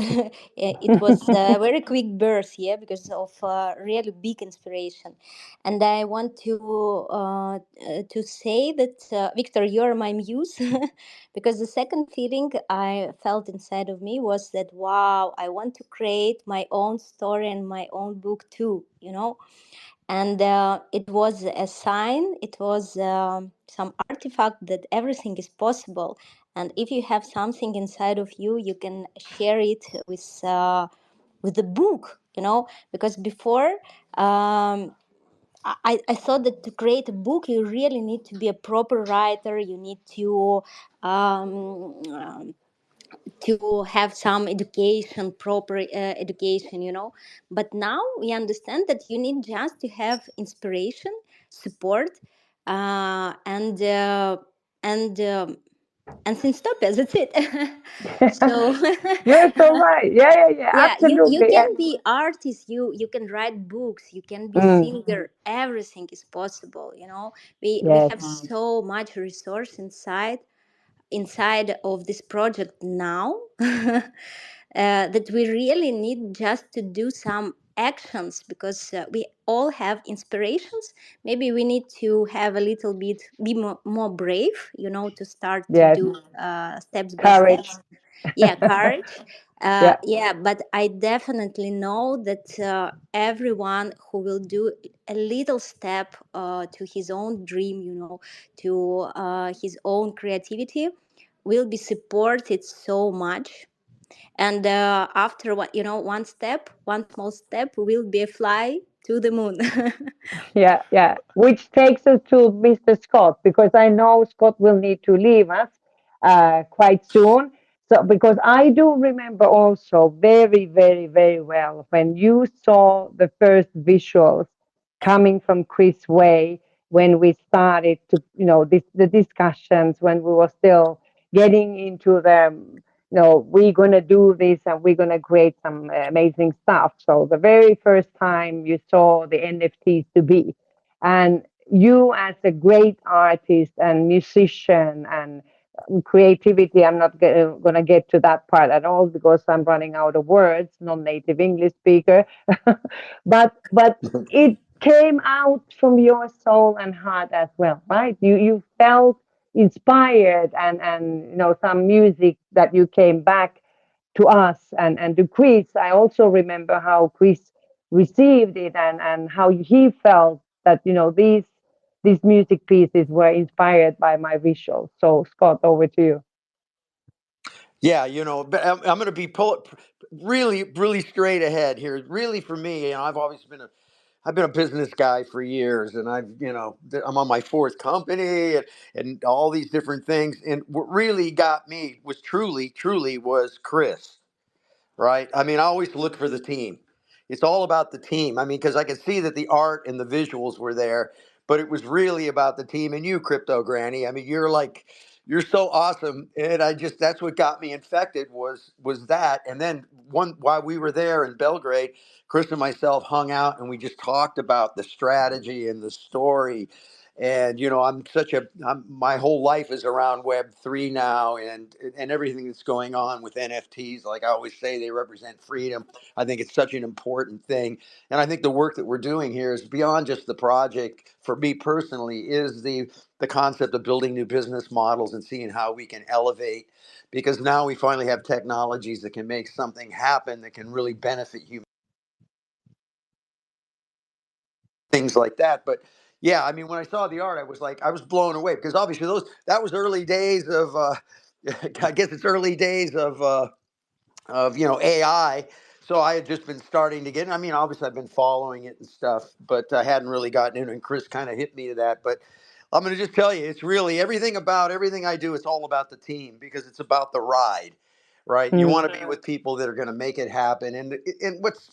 It was a very quick birth, yeah, because of really big inspiration. And I want to say that, Victor, you're my muse. Because the second feeling I felt inside of me was that, wow, I want to create my own story and my own book too, and it was a sign, it was some artifact that everything is possible. And if you have something inside of you, you can share it with the book, because before, I thought that to create a book you really need to be a proper writer, you need to have some education, proper education, But now we understand that you need just to have inspiration, support, and Synthtopia. That's it. So You're so right. Yeah, yeah, yeah. yeah, you Absolutely. Yeah. can be artist, you can write books, you can be Mm, singer. Everything is possible. We yes. have so much resource inside of this project now, that we really need just to do some actions, because we all have inspirations. Maybe we need to have a little bit be more brave, to start to Yes. do steps by Courage. steps. Yeah, courage. Yeah. Yeah, but I definitely know that everyone who will do a little step to his own dream, to his own creativity, will be supported so much. And after one small step will be a fly to the moon. Yeah, yeah. Which takes us to Mr. Scott, because I know Scott will need to leave us quite soon. So, because I do remember also very, very, very well when you saw the first visuals coming from Chris Way when we started to, the discussions when we were still getting into the, we're going to do this and we're going to create some amazing stuff. So the very first time you saw the NFTs to be, and you as a great artist and musician and creativity, I'm not going to get to that part at all because I'm running out of words, non-native English speaker. but it came out from your soul and heart as well, right? You felt inspired, and some music that you came back to us and to Chris. I also remember how Chris received it, and how he felt that these music pieces were inspired by my visuals. So Scott, over to you. Yeah, but I'm going to be really, really straight ahead here. Really, for me, I've always been I've been a business guy for years, and I'm on my fourth company, and all these different things. And what really got me was truly was Chris, right? I mean, I always look for the team. It's all about the team. I mean, because I could see that the art and the visuals were there, but it was really about the team and you, Crypto Granny. I mean, you're so awesome, and that's what got me infected was that. And then while we were there in Belgrade, Chris and myself hung out and we just talked about the strategy and the story. And my whole life is around Web3 now, and everything that's going on with NFTs. Like I always say, they represent freedom. I think it's such an important thing, and I think the work that we're doing here is beyond just the project. For me personally, is the concept of building new business models and seeing how we can elevate, because now we finally have technologies that can make something happen that can really benefit humanity. Things like that. But yeah, I mean, when I saw the art, I was blown away, because obviously that was early days of I guess it's early days of AI. So I had just been starting to get. I mean, obviously I've been following it and stuff, but I hadn't really gotten into it. And Chris kind of hit me to that. But I'm going to just tell you, it's really everything I do. It's all about the team, because it's about the ride, right? You want to be with people that are going to make it happen. And what's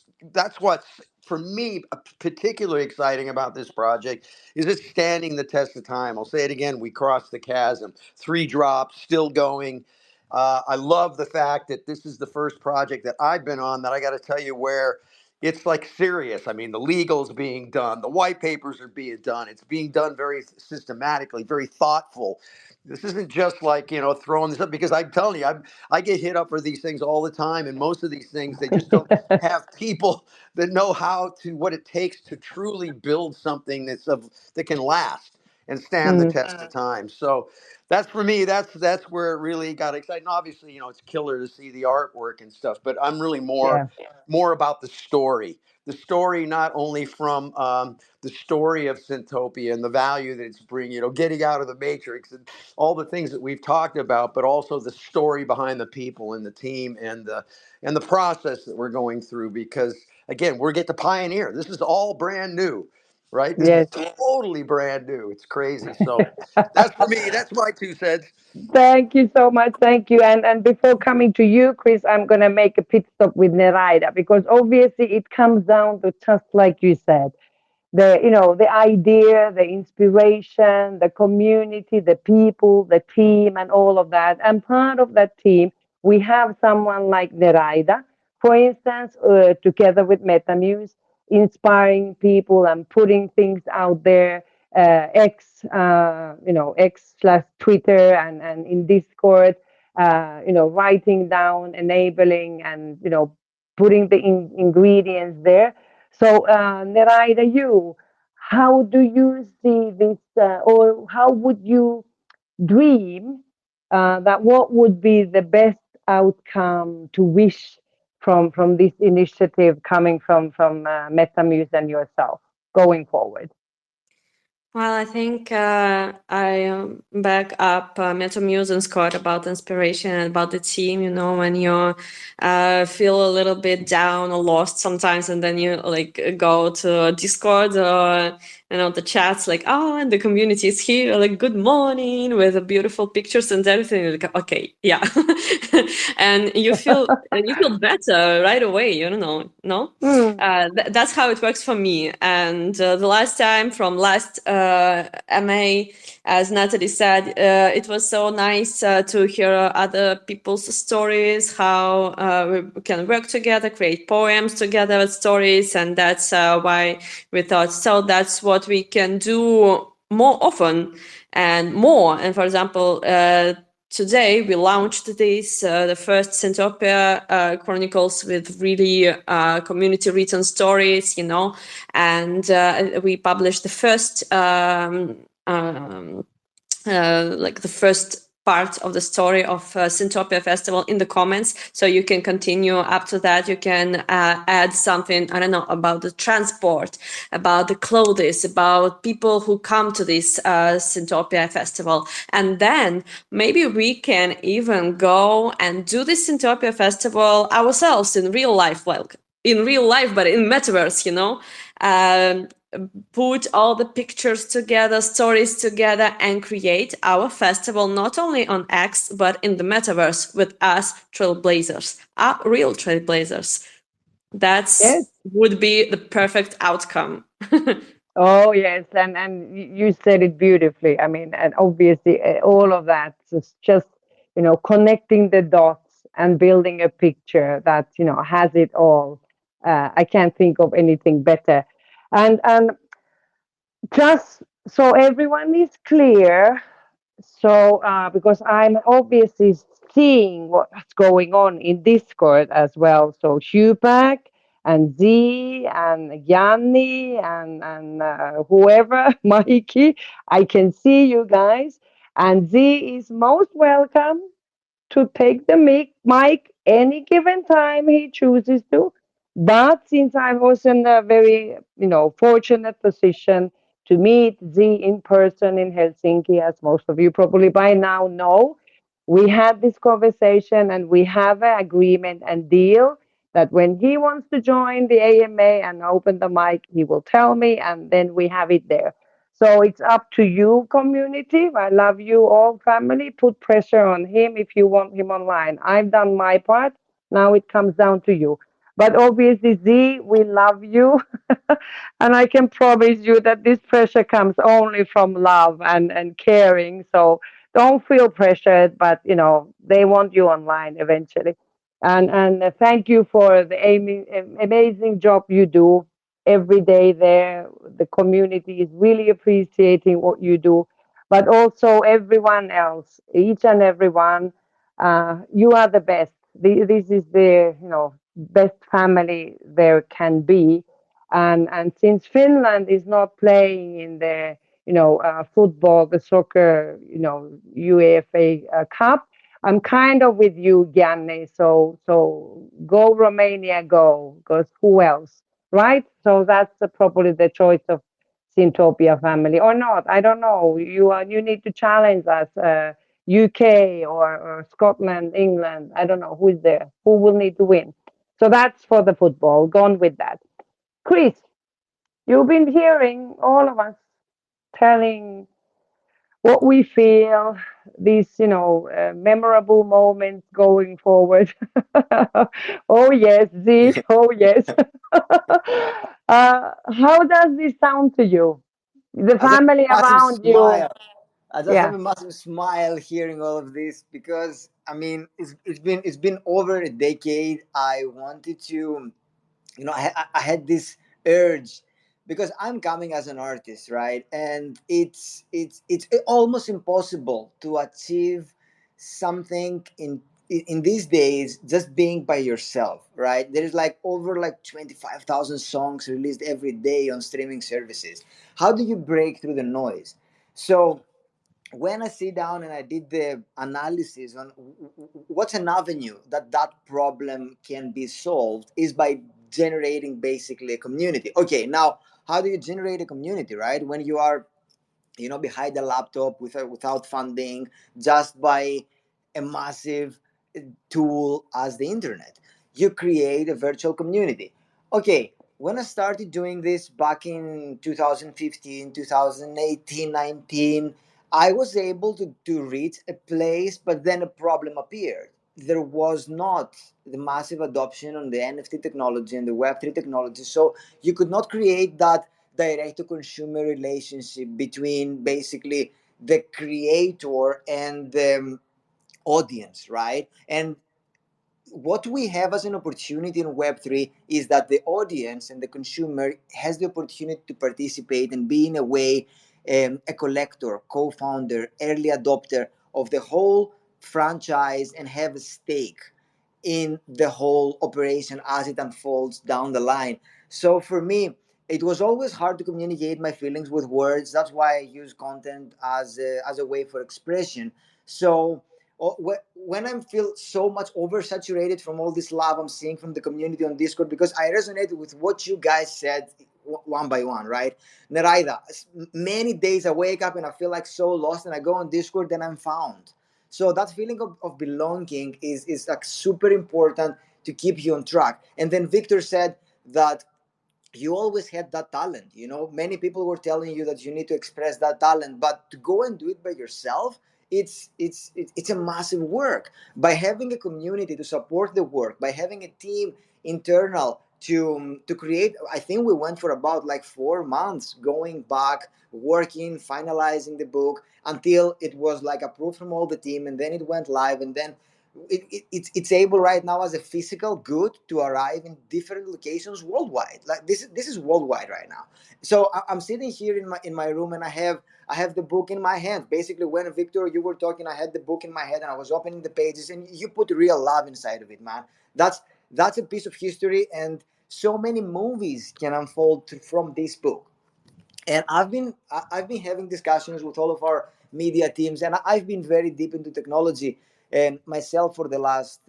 for me particularly exciting about this project is it's standing the test of time. I'll say it again. We crossed the chasm. 3 drops, still going. I love the fact that this is the first project that I've been on that I got to tell you where it's like serious. I mean, the legal's being done, the white papers are being done. It's being done very systematically, very thoughtful. This isn't just like, throwing this up, because I'm telling you, I get hit up for these things all the time. And most of these things, they just don't have people that know what it takes to truly build something that can last and stand the test of time. So that's for me. That's where it really got exciting. Obviously, it's killer to see the artwork and stuff, but I'm really Yeah. more about the story. The story, not only from the story of Synthtopia and the value that it's bringing, getting out of the matrix and all the things that we've talked about, but also the story behind the people and the team and the process that we're going through. Because again, we get to pioneer. This is all brand new, right? This is Yes. totally brand new. It's crazy. So that's for me. That's my 2 cents. Thank you so much. Thank you. And before coming to you, Chris, I'm gonna make a pit stop with Neraida, because obviously it comes down to just like you said, the idea, the inspiration, the community, the people, the team, and all of that. And part of that team, we have someone like Neraida, for instance, together with Metamuse, inspiring people and putting things out there. X/Twitter and in Discord, writing down, enabling, and putting the ingredients there. So, Neraida, how do you see this, or how would you dream that what would be the best outcome to wish from this initiative coming from Metamuse and yourself going forward? Well, I think I back up Metamuse and Scott about inspiration and about the team. When you feel a little bit down or lost sometimes, and then you go to Discord or the chats, like, oh, and the community is here, like, good morning, with the beautiful pictures and everything. You're like, okay, yeah, and you feel better right away. No. That's how it works for me. And the last time from last MA, as Natalie said, it was so nice to hear other people's stories, how we can work together, create poems together with stories. And that's why we thought, so that's what we can do more often and more. And for example, today we launched the first Synthtopia Chronicles with really community written stories, and we published the first the first part of the story of Synthtopia Festival in the comments. So you can continue up to that. You can add something, I don't know, about the transport, about the clothes, about people who come to this Synthtopia Festival. And then maybe we can even go and do this Synthtopia Festival ourselves in real life, in real life, but in metaverse, um, put all the pictures together, stories together, and create our festival not only on X but in the metaverse with us trailblazers, real trailblazers. Yes. That's would be the perfect outcome. Oh yes, and you said it beautifully. I mean, and obviously all of that is just connecting the dots and building a picture that has it all. I can't think of anything better. And just so everyone is clear, so because I'm obviously seeing what's going on in Discord as well. So Shupak and Z and Yanni and whoever, Mikey, I can see you guys. And Z is most welcome to take the mic any given time he chooses to. But since I was in a very, fortunate position to meet Z in person in Helsinki, as most of you probably by now know, we had this conversation and we have an agreement and deal that when he wants to join the AMA and open the mic, he will tell me, and then we have it there. So it's up to you, community. I love you all, family. Put pressure on him if you want him online. I've done my part. Now it comes down to you. But obviously, Z, we love you. And I can promise you that this pressure comes only from love and caring. So don't feel pressured, but they want you online eventually. And thank you for the amazing job you do every day there. The community is really appreciating what you do, but also everyone else, each and every one. You are the best. This is the best family there can be, and since Finland is not playing in the football, the soccer, UEFA Cup. I'm kind of with you, Gianni. So go Romania, go. Because who else? Right? So that's probably the choice of Synthtopia family or not. I don't know. You need to challenge us, UK or Scotland, England. I don't know who is there. Who will need to win? So that's for the football. Gone with that. Chris, you've been hearing all of us telling what we feel, these, memorable moments going forward. Oh, yes, Z. Oh, yes. How does this sound to you? The I just have family a massive around you. smile. I just have Yeah. a massive smile hearing all of this because I mean it's been over a decade. I wanted to, I had this urge because I'm coming as an artist, right? And it's almost impossible to achieve something in these days just being by yourself, right? There is like over like 25,000 songs released every day on streaming services. How do you break through the noise? So when I sit down and I did the analysis on what's an avenue that problem can be solved is by generating basically a community. Okay, now how do you generate a community, right? When you are, behind the laptop without funding, just by a massive tool as the internet, you create a virtual community. Okay, when I started doing this back in 2015, 2018, 19, I was able to reach a place, but then a problem appeared. There was not the massive adoption on the NFT technology and the Web3 technology. So you could not create that direct to consumer relationship between basically the creator and the audience, right? And what we have as an opportunity in Web3 is that the audience and the consumer has the opportunity to participate and be, in a way, a collector, co-founder, early adopter of the whole franchise and have a stake in the whole operation as it unfolds down the line. So for me, it was always hard to communicate my feelings with words. That's why I use content as a way for expression. So when I feel so much oversaturated from all this love I'm seeing from the community on Discord, because I resonate with what you guys said one by one, right? Neraida, many days I wake up and I feel like so lost, and I go on Discord and I'm found. So that feeling of belonging is like super important to keep you on track. And then Victor said that you always had that talent. Many people were telling you that you need to express that talent, but to go and do it by yourself, it's a massive work. By having a community to support the work, by having a team internal to create, I think we went for about like 4 months going back, working, finalizing the book until it was like approved from all the team, and then it went live, and then it's able right now as a physical good to arrive in different locations worldwide. Like this is worldwide right now. So I'm sitting here in my room, and I have the book in my hand. Basically, when Victor, you were talking, I had the book in my head and I was opening the pages, and you put real love inside of it, man. That's a piece of history, and so many movies can unfold from this book. And I've been having discussions with all of our media teams, and I've been very deep into technology and myself for the last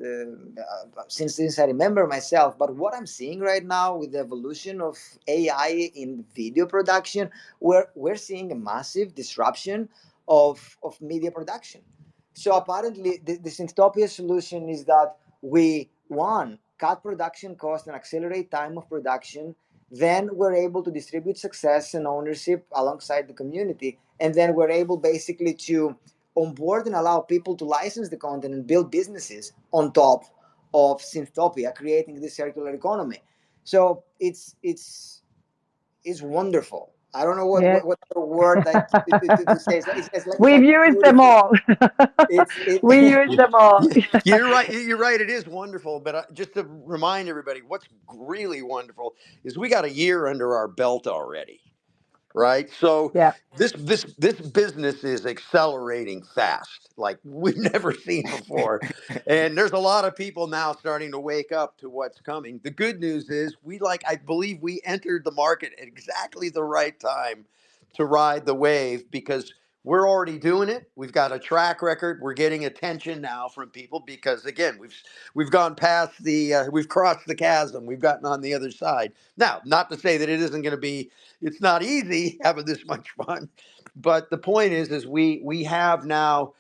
since I remember myself. But what I'm seeing right now with the evolution of AI in video production, we're seeing a massive disruption of media production. So apparently, the Synthtopia solution is that we, one, cut production cost and accelerate time of production. Then we're able to distribute success and ownership alongside the community. And then we're able basically to onboard and allow people to license the content and build businesses on top of Synthtopia, creating this circular economy. So it's wonderful. I don't know Yes. what other word to say. It's We've like used them beautiful. all. It's We it. use them all. You're right. You're right. It is wonderful. But just to remind everybody, what's really wonderful is we got a year under our belt already, right? So Yeah. this business is accelerating fast, like we've never seen before, and there's a lot of people now starting to wake up to what's coming. The good news is I believe we entered the market at exactly the right time to ride the wave because we're already doing it. We've got a track record. We're getting attention now from people because again we've gone past we've crossed the chasm. We've gotten on the other side. Now, not to say that it isn't going to be, it's not easy having this much fun, but the point is we have now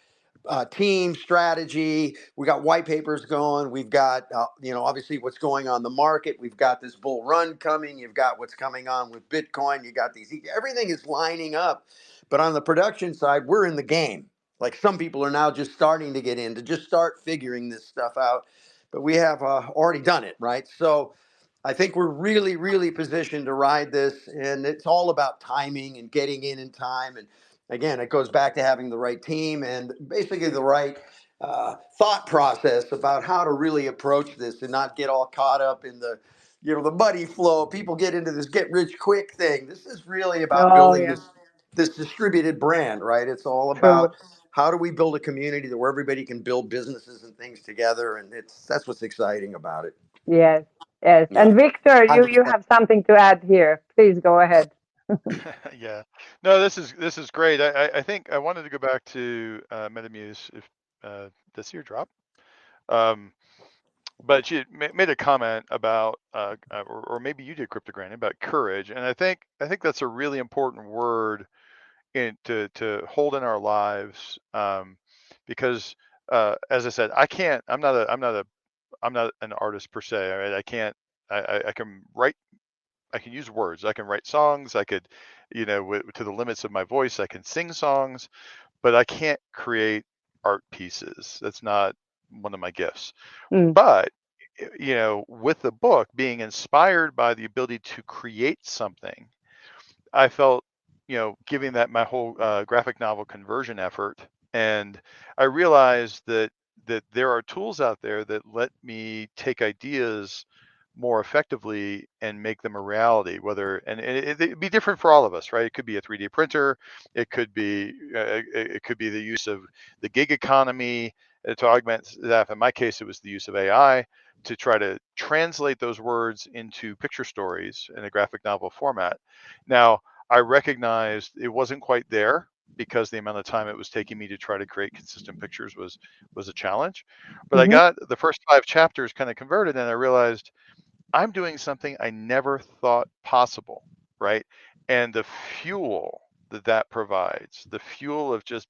team strategy. We got white papers going. We've got obviously what's going on in the market. We've got this bull run coming. You've got what's coming on with Bitcoin. You got everything is lining up. But on the production side, we're in the game. Like some people are now just starting to get in to just start figuring this stuff out. But we have already done it, right? So I think we're really, really positioned to ride this, and it's all about timing and getting in time. And again, it goes back to having the right team and basically the right thought process about how to really approach this and not get all caught up in the muddy flow. People get into this get rich quick thing. This is really about Oh, building yeah. this distributed brand, right? It's all True. about how do we build a community where everybody can build businesses and things together, and that's what's exciting about it. Yes. Yes. Yeah, And Victor, you 100%. you have something to add here. Please go ahead. Yeah. No, this is great. I think I wanted to go back to Metamuse if does your drop? Um, but she made a comment about or maybe you did, Cryptogram, about courage, and I think that's a really important word to hold in our lives, because as I said, I'm not an artist per se. Right? I can't. I can write. I can use words. I can write songs. I could, to the limits of my voice, I can sing songs, but I can't create art pieces. That's not one of my gifts. Mm. But with the book being inspired by the ability to create something, I felt, giving that my whole graphic novel conversion effort, and I realized that there are tools out there that let me take ideas more effectively and make them a reality. It'd be different for all of us, right? It could be a 3D printer, it could be the use of the gig economy to augment that. In my case, it was the use of AI to try to translate those words into picture stories in a graphic novel format. Now, I recognized it wasn't quite there because the amount of time it was taking me to try to create consistent pictures was a challenge. But I Mm-hmm. got the first 5 chapters kind of converted, and I realized I'm doing something I never thought possible, right? And the fuel that provides, the fuel of just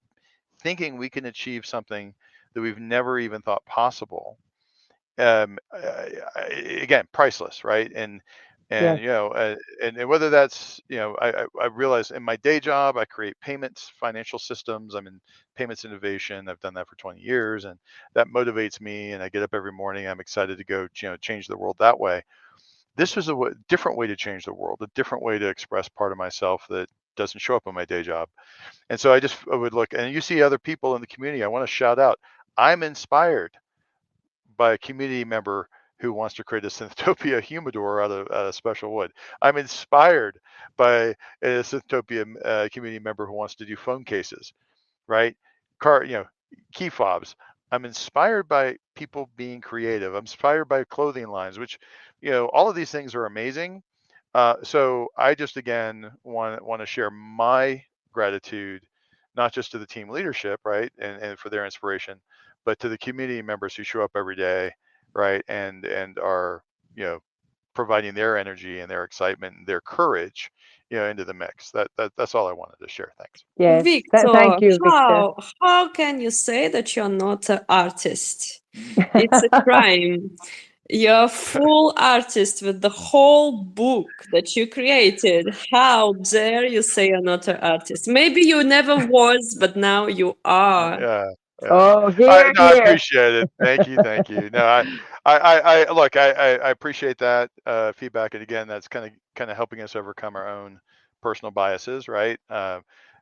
thinking we can achieve something that we've never even thought possible, again, priceless, right? And Yes. you know, and whether that's, you know, I realize in my day job I create payments, financial systems. I'm in payments innovation. I've done that for 20 years, and that motivates me. And I get up every morning. I'm excited to go, you know, change the world that way. This was a different way to change the world, a different way to express part of myself that doesn't show up in my day job. And so I would look, and you see other people in the community. I want to shout out. I'm inspired by a community member who wants to create a Synthtopia humidor out of special wood. I'm inspired by a Synthtopia community member who wants to do phone cases, right? You know, key fobs. I'm inspired by people being creative. I'm inspired by clothing lines, which, you know, all of these things are amazing. So I just again want to share my gratitude, not just to the team leadership, right, and for their inspiration, but to the community members who show up every day, right, and are, you know, providing their energy and their excitement and their courage, you know, into the mix. That's all I wanted to share. Thanks. Yes. Victor, Thank you, Victor. how can you say that you're not an artist? It's a crime. You're a full artist with the whole book that you created. How dare you say you're not an artist? Maybe you never was, but now you are. Yeah, yeah. Oh, I here, no, I here. appreciate it. Thank you, thank you. No, I look, I appreciate that feedback, and again, that's kind of helping us overcome our own personal biases, right?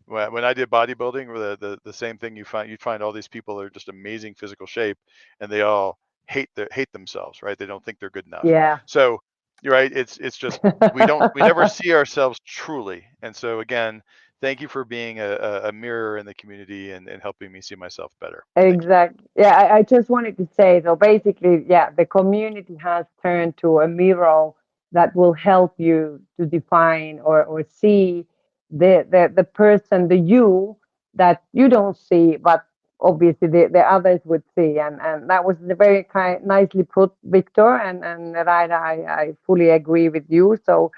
When I did bodybuilding, the same thing you'd find all these people that are just amazing physical shape, and they all hate themselves, right? They don't think they're good enough. Yeah. So you're right. It's just we never see ourselves truly, and so again, thank you for being a mirror in the community and helping me see myself better. Thank you. Exactly. Yeah, I just wanted to say, so basically, yeah, the community has turned to a mirror that will help you to define or see the person, the you that you don't see, but obviously the others would see. And that was the very nicely put, Victor. And right, I fully agree with you. So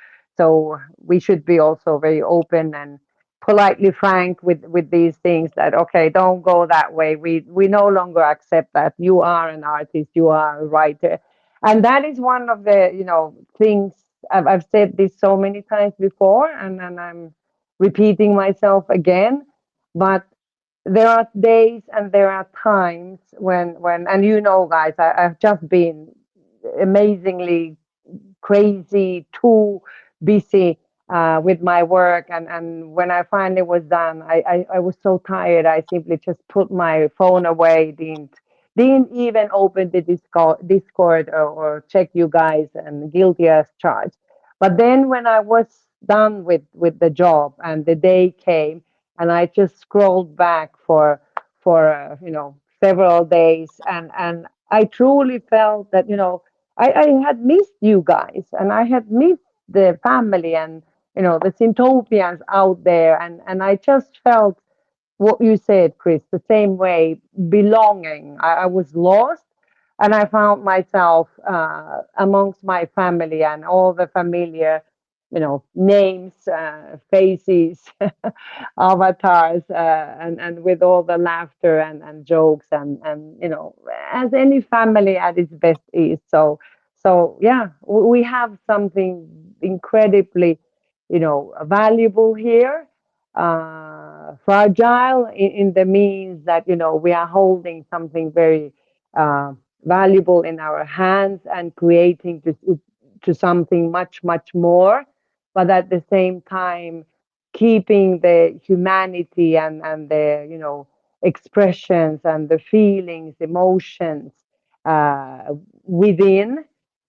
we should be also very open and politely frank with these things, that okay, don't go that way, we no longer accept that you are an artist, you are a writer. And that is one of the, you know, things. I've said this so many times before, and I'm repeating myself again, but there are days and there are times when and you know, guys, I've just been amazingly crazy, too busy with my work. And when I finally was done, I was so tired. I simply just put my phone away, didn't even open the Discord or check you guys, and guilty as charged. But then when I was done with the job and the day came, and I just scrolled back for you know, several days, and I truly felt that, you know, I had missed you guys, and I had missed the family, and you know, the Synthopians out there, and I just felt what you said, Chris, the same way, belonging. I was lost, and I found myself amongst my family and all the familiar, you know, names, faces, avatars, and with all the laughter and jokes, and you know, as any family at its best is. So yeah, we have something incredibly, you know, valuable here, fragile in the means that, you know, we are holding something very uh, valuable in our hands and creating to something much more, but at the same time keeping the humanity and the, you know, expressions and the feelings, emotions uh, within,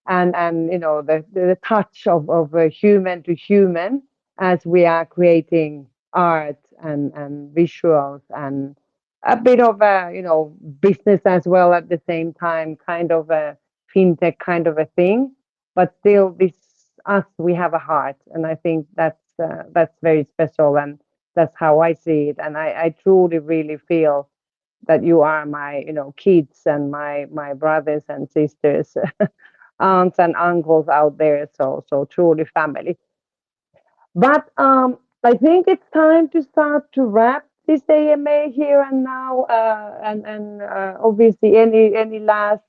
and you know, the touch of a human to human, as we are creating art and visuals and a bit of a, you know, business as well at the same time, kind of a fintech kind of a thing. But still, this us, we have a heart, and I think that's very special, and that's how I see it. And I truly really feel that you are my, you know, kids and my brothers and sisters, aunts and uncles out there. So truly family. But I think it's time to start to wrap this AMA here and now, and obviously any last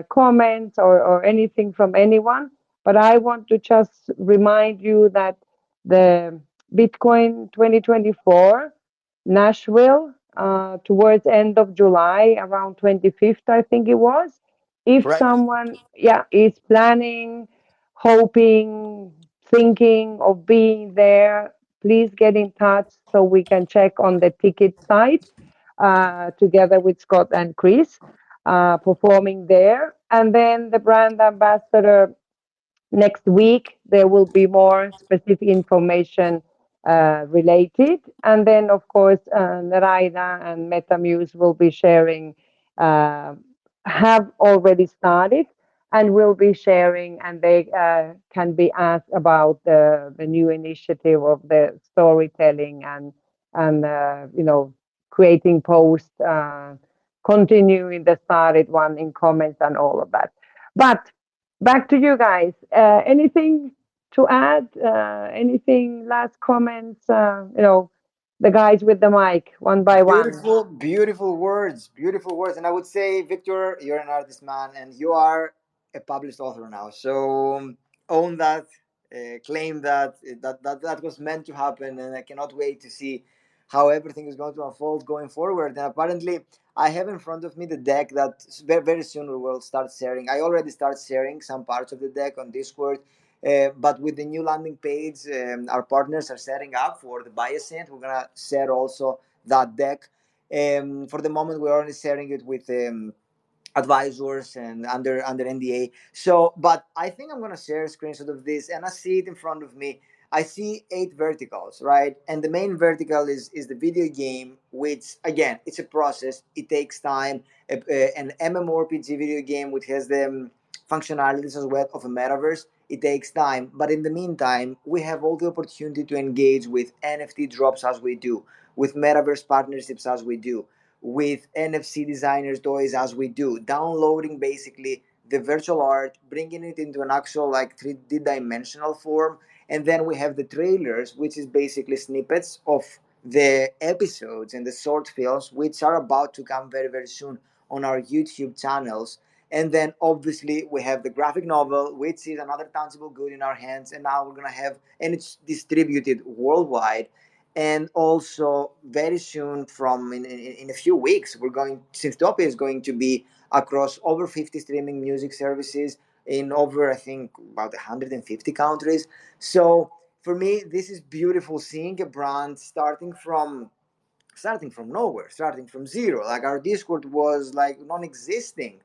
comments or anything from anyone. But I want to just remind you that the Bitcoin 2024 Nashville towards end of July, around 25th, I think it was. If Correct. someone, yeah, is planning, hoping, thinking of being there, please get in touch so we can check on the ticket site together with Scott and Chris performing there. And then the brand ambassador next week, there will be more specific information related. And then, of course, Naraina and MetaMuse will be sharing, uh, have already started and will be sharing, and they can be asked about the new initiative of the storytelling and creating posts, continuing the started one in comments and all of that. But back to you guys. Anything to add? Anything? Last comments? The guys with the mic, one by one. Beautiful, beautiful words, beautiful words. And I would say, Victor, you're an artist, man, and you are a published author now. So own that, claim that, that was meant to happen, and I cannot wait to see how everything is going to unfold going forward. And apparently, I have in front of me the deck that very soon we will start sharing. I already start sharing some parts of the deck on Discord. But with the new landing page, our partners are setting up for the biosynth. We're gonna share also that deck. For the moment, we're only sharing it with advisors and under NDA. So, but I think I'm gonna share a screenshot of this, and I see it in front of me. I see 8 verticals, right? And the main vertical is the video game, which again, it's a process. It takes time. An MMORPG video game which has the functionalities as well of a metaverse. It takes time, but in the meantime, we have all the opportunity to engage with NFT drops as we do, with metaverse partnerships as we do, with NFC designers toys as we do, downloading basically the virtual art, bringing it into an actual like 3D dimensional form, and then we have the trailers, which is basically snippets of the episodes and the short films, which are about to come very soon on our YouTube channels. And then obviously we have the graphic novel, which is another tangible good in our hands, and now we're gonna have, and it's distributed worldwide. And also very soon, from in a few weeks, we're going, Synthtopia is going to be across over 50 streaming music services in over, I think, about 150 countries. So for me, this is beautiful, seeing a brand starting from nowhere, starting from zero. Like our Discord was like non-existing,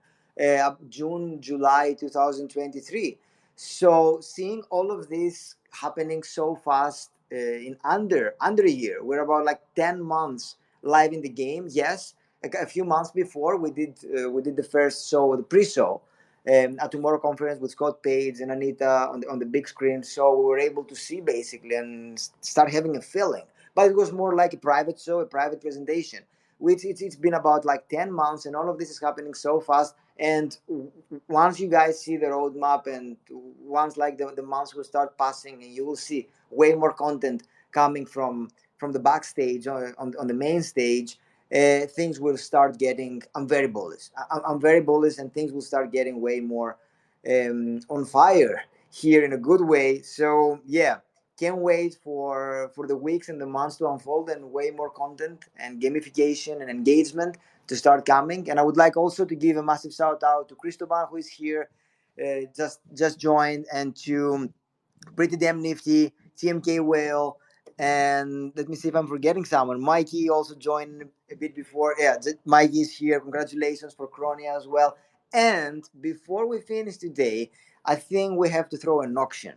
June, July 2023. So seeing all of this happening so fast, in under a year, we're about like 10 months live in the game. Yes, like a few months before we did the first show, the pre-show. At Tomorrow Conference with Scott Page and Anita on the big screen, so we were able to see basically and start having a feeling, but it was more like a private show, a private presentation. Which it's been about like 10 months, and all of this is happening so fast. And once you guys see the roadmap, and once like the months will start passing, and you will see way more content coming from the backstage on the main stage, things will start getting. I'm very bullish. I'm very bullish, and things will start getting way more on fire here in a good way. So yeah, can't wait for the weeks and the months to unfold, and way more content and gamification and engagement to start coming. And I would like also to give a massive shout out to Cristobal, who is here, just joined, and to Pretty Damn Nifty, TMK Whale, and let me see if I'm forgetting someone. Mikey also joined a bit before. Yeah, Mikey is here. Congratulations for Cronia as well. And before we finish today, I think we have to throw an auction,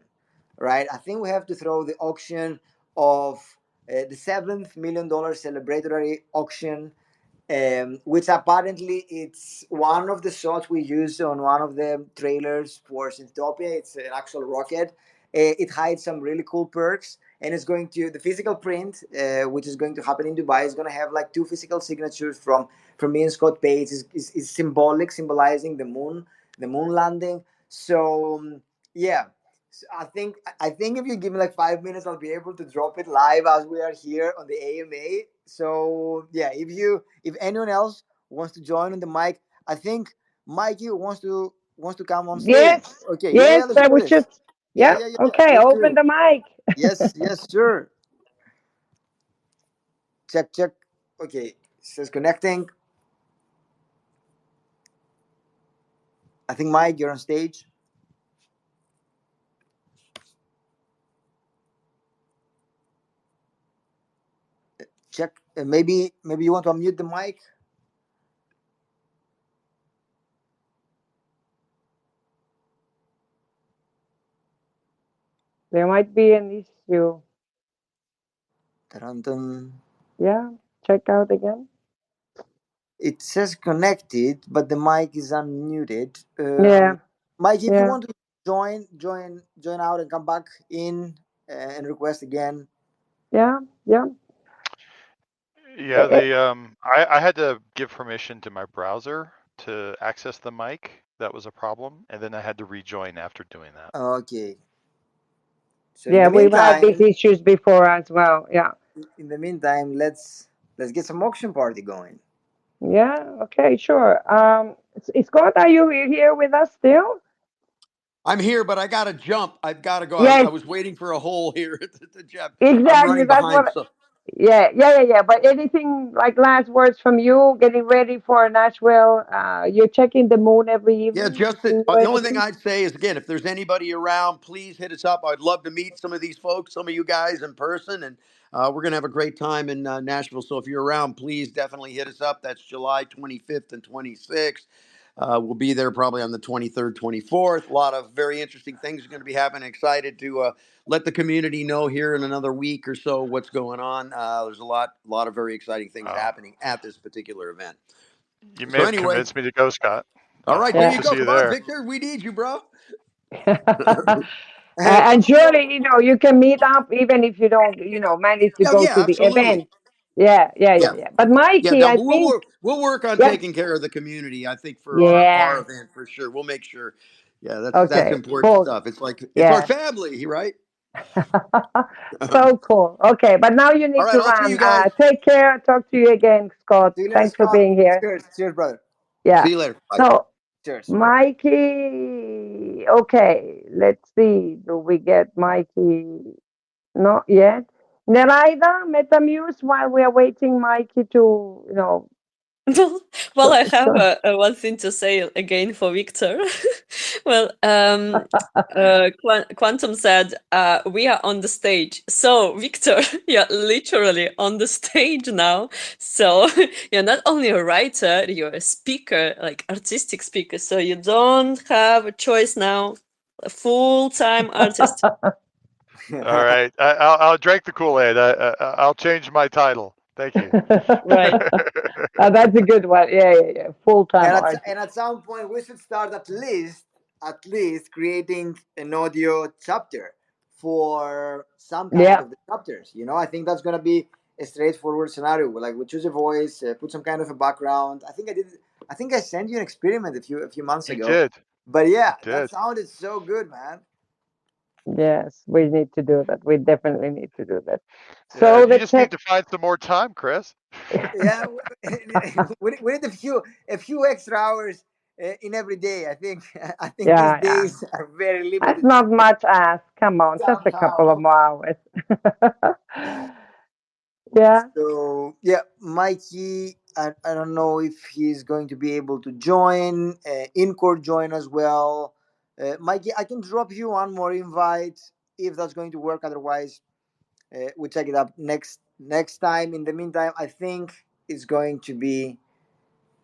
right? I think we have to throw the auction of the $7th million celebratory auction, which apparently it's one of the shots we used on one of the trailers for Synthtopia. It's an actual rocket. It hides some really cool perks, and it's going to the physical print, which is going to happen in Dubai. Is going to have like two physical signatures from me and Scott Page. Is symbolic, symbolizing the moon landing. So yeah, So I think if you give me like 5 minutes, I'll be able to drop it live as we are here on the AMA. So yeah, if anyone else wants to join on the mic, I think Mikey wants to come on stage. Yes, Okay, yeah, yeah, yes, let's do we this. should. Yeah, Yeah, yeah, yeah, yeah. okay, Let's open do. the mic. Yes, yes, sure. Check, check. Okay, it says connecting. I think Mike, you're on stage. Check. Maybe you want to unmute the mic. There might be an issue. Dun-dun. Yeah, check out again. It says connected, but the mic is unmuted. Yeah, Mike, if you yeah. want to join out and come back in and request again. Yeah, yeah. Yeah, Eh, I had to give permission to my browser to access the mic. That was a problem, and then I had to rejoin after doing that. Okay. So yeah, we've had these issues before as well. Yeah. let's get some auction party going. Yeah, okay, sure. Scott, are you here with us still? I'm here, but I got to jump. I've got to go. I Yes, was waiting for a hole here at the job. I'm exactly. running That's behind. what. So Yeah, yeah, yeah, yeah. But anything like last words from you, getting ready for Nashville? You're checking the moon every yeah, evening to just see the where only it thing is? I'd say is again, if there's anybody around, please hit us up. I'd love to meet some of these folks, some of you guys in person, and we're gonna have a great time in Nashville. So if you're around, please definitely hit us up. That's July 25th and 26th. We'll be there probably on the 23rd, 24th. A lot of very interesting things are going to be happening. Excited to let the community know here in another week or so what's going on. There's a lot of very exciting things Oh, happening at this particular event. you may So have anyway, convinced me to go, Scott. all right, there Hope Yeah. you to go. see you Come on, there. Victor. We need you, bro. Hey, And let me know. surely, you can meet up even if you don't, manage to Oh go yeah, to the absolutely. event. Yeah, yeah, yeah, Yeah, yeah. But yeah. Mikey, No, I but we'll think, work. We'll work on yeah, taking care of the community. I think for our yeah. event for sure. We'll make sure. Yeah, that's Okay, important cool. stuff. It's like it's our Yeah. family, right? So cool. Okay, but now you All need right, to I'll see you run. guys. Take care. Talk to you again, Scott. See you later, Thanks for Scott. being here. Cheers, cheers, brother. Yeah. See you later. Bye. So, Cheers. Bye. Mikey, okay, let's see. Do we get Mikey? Not yet. Neraida, Metamuse, while we are waiting Mikey to, Well, I have so one thing to say again for Victor. Well, Quantum said, we are on the stage. So, Victor, you're literally on the stage now. So, you're not only a writer, you're a speaker, like artistic speaker. So, you don't have a choice now. A full-time artist. All right, I'll drink the Kool-Aid. I'll change my title. Thank you. Right. that's a good one. Yeah, yeah, yeah. Full-time and at, artist. and at some point we should start at least creating an audio chapter for some kind Yeah, of the chapters. I think that's gonna be a straightforward scenario. Like we choose a voice, put some kind of a background. I think I sent you an experiment a few months You ago. did. But You yeah, that did. sounded so good, man. yes, we need to do that. We definitely need to do that. Yeah, So you the just need tech, to find some more time, Chris. Yeah, we need a few extra hours in every day. I think these yeah, yeah. days are very That's limited not much asked. Come on, just a couple of somehow. more hours. Yeah, So yeah, Mikey, I don't know if he's going to be able to join, in court join as well. Mikey, I can drop you one more invite if that's going to work. Otherwise, we check it up next time. In the meantime, I think it's going to be.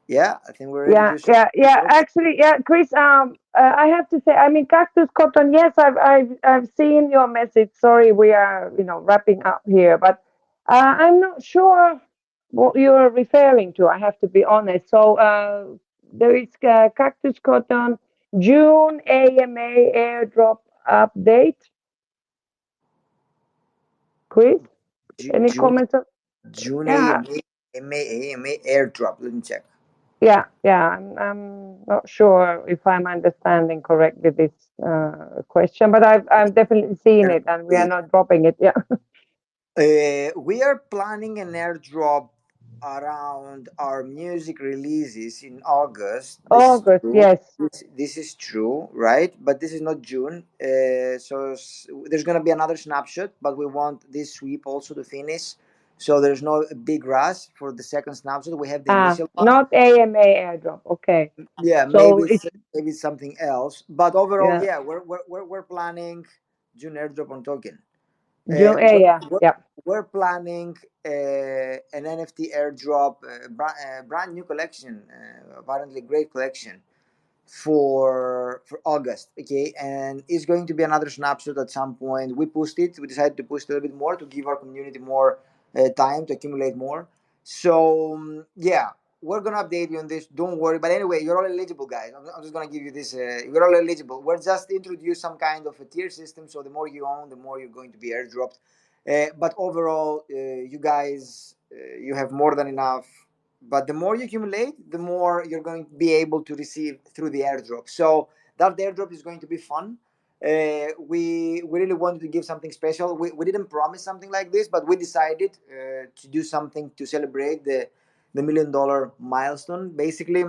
Yeah, I think we're ready yeah, to show. yeah, yeah. Actually, yeah, Chris. I have to say, I mean, Cactus Cotton. Yes, I've seen your message. Sorry, we are, wrapping up here, but I'm not sure what you're referring to. I have to be honest. So, there is Cactus Cotton June AMA airdrop update. Chris, any June comments? June Yeah, AMA airdrop. Let me check. Yeah. I'm not sure if I'm understanding correctly this question, but I've definitely seen it, and we are Wait. not dropping it. Yeah. We are planning an airdrop around our music releases in August. This is August, true. yes. This is true, right? But this is not June. There's going to be another snapshot, but we want this sweep also to finish. So there's no big rush for the second snapshot. We have the initial one. Not AMA airdrop. Okay. Yeah, So it's maybe it's something else. But overall, yeah, yeah, we're planning June airdrop on token. Uh, June. we're, Yeah, we're, yeah. we're planning an NFT airdrop, brand new collection, apparently great collection for August. Okay, and it's going to be another snapshot at some point. We pushed it. We decided to push it a little bit more to give our community more time to accumulate more. So yeah, we're gonna update you on this. Don't worry. But anyway, you're all eligible, guys. I'm just gonna give you this. You're all eligible. We're just introduce some kind of a tier system. So the more you own, the more you're going to be airdropped. But overall, you guys, you have more than enough, but the more you accumulate, the more you're going to be able to receive through the airdrop. So that airdrop is going to be fun. We really wanted to give something special. We didn't promise something like this, but we decided to do something to celebrate the $1 million milestone, basically,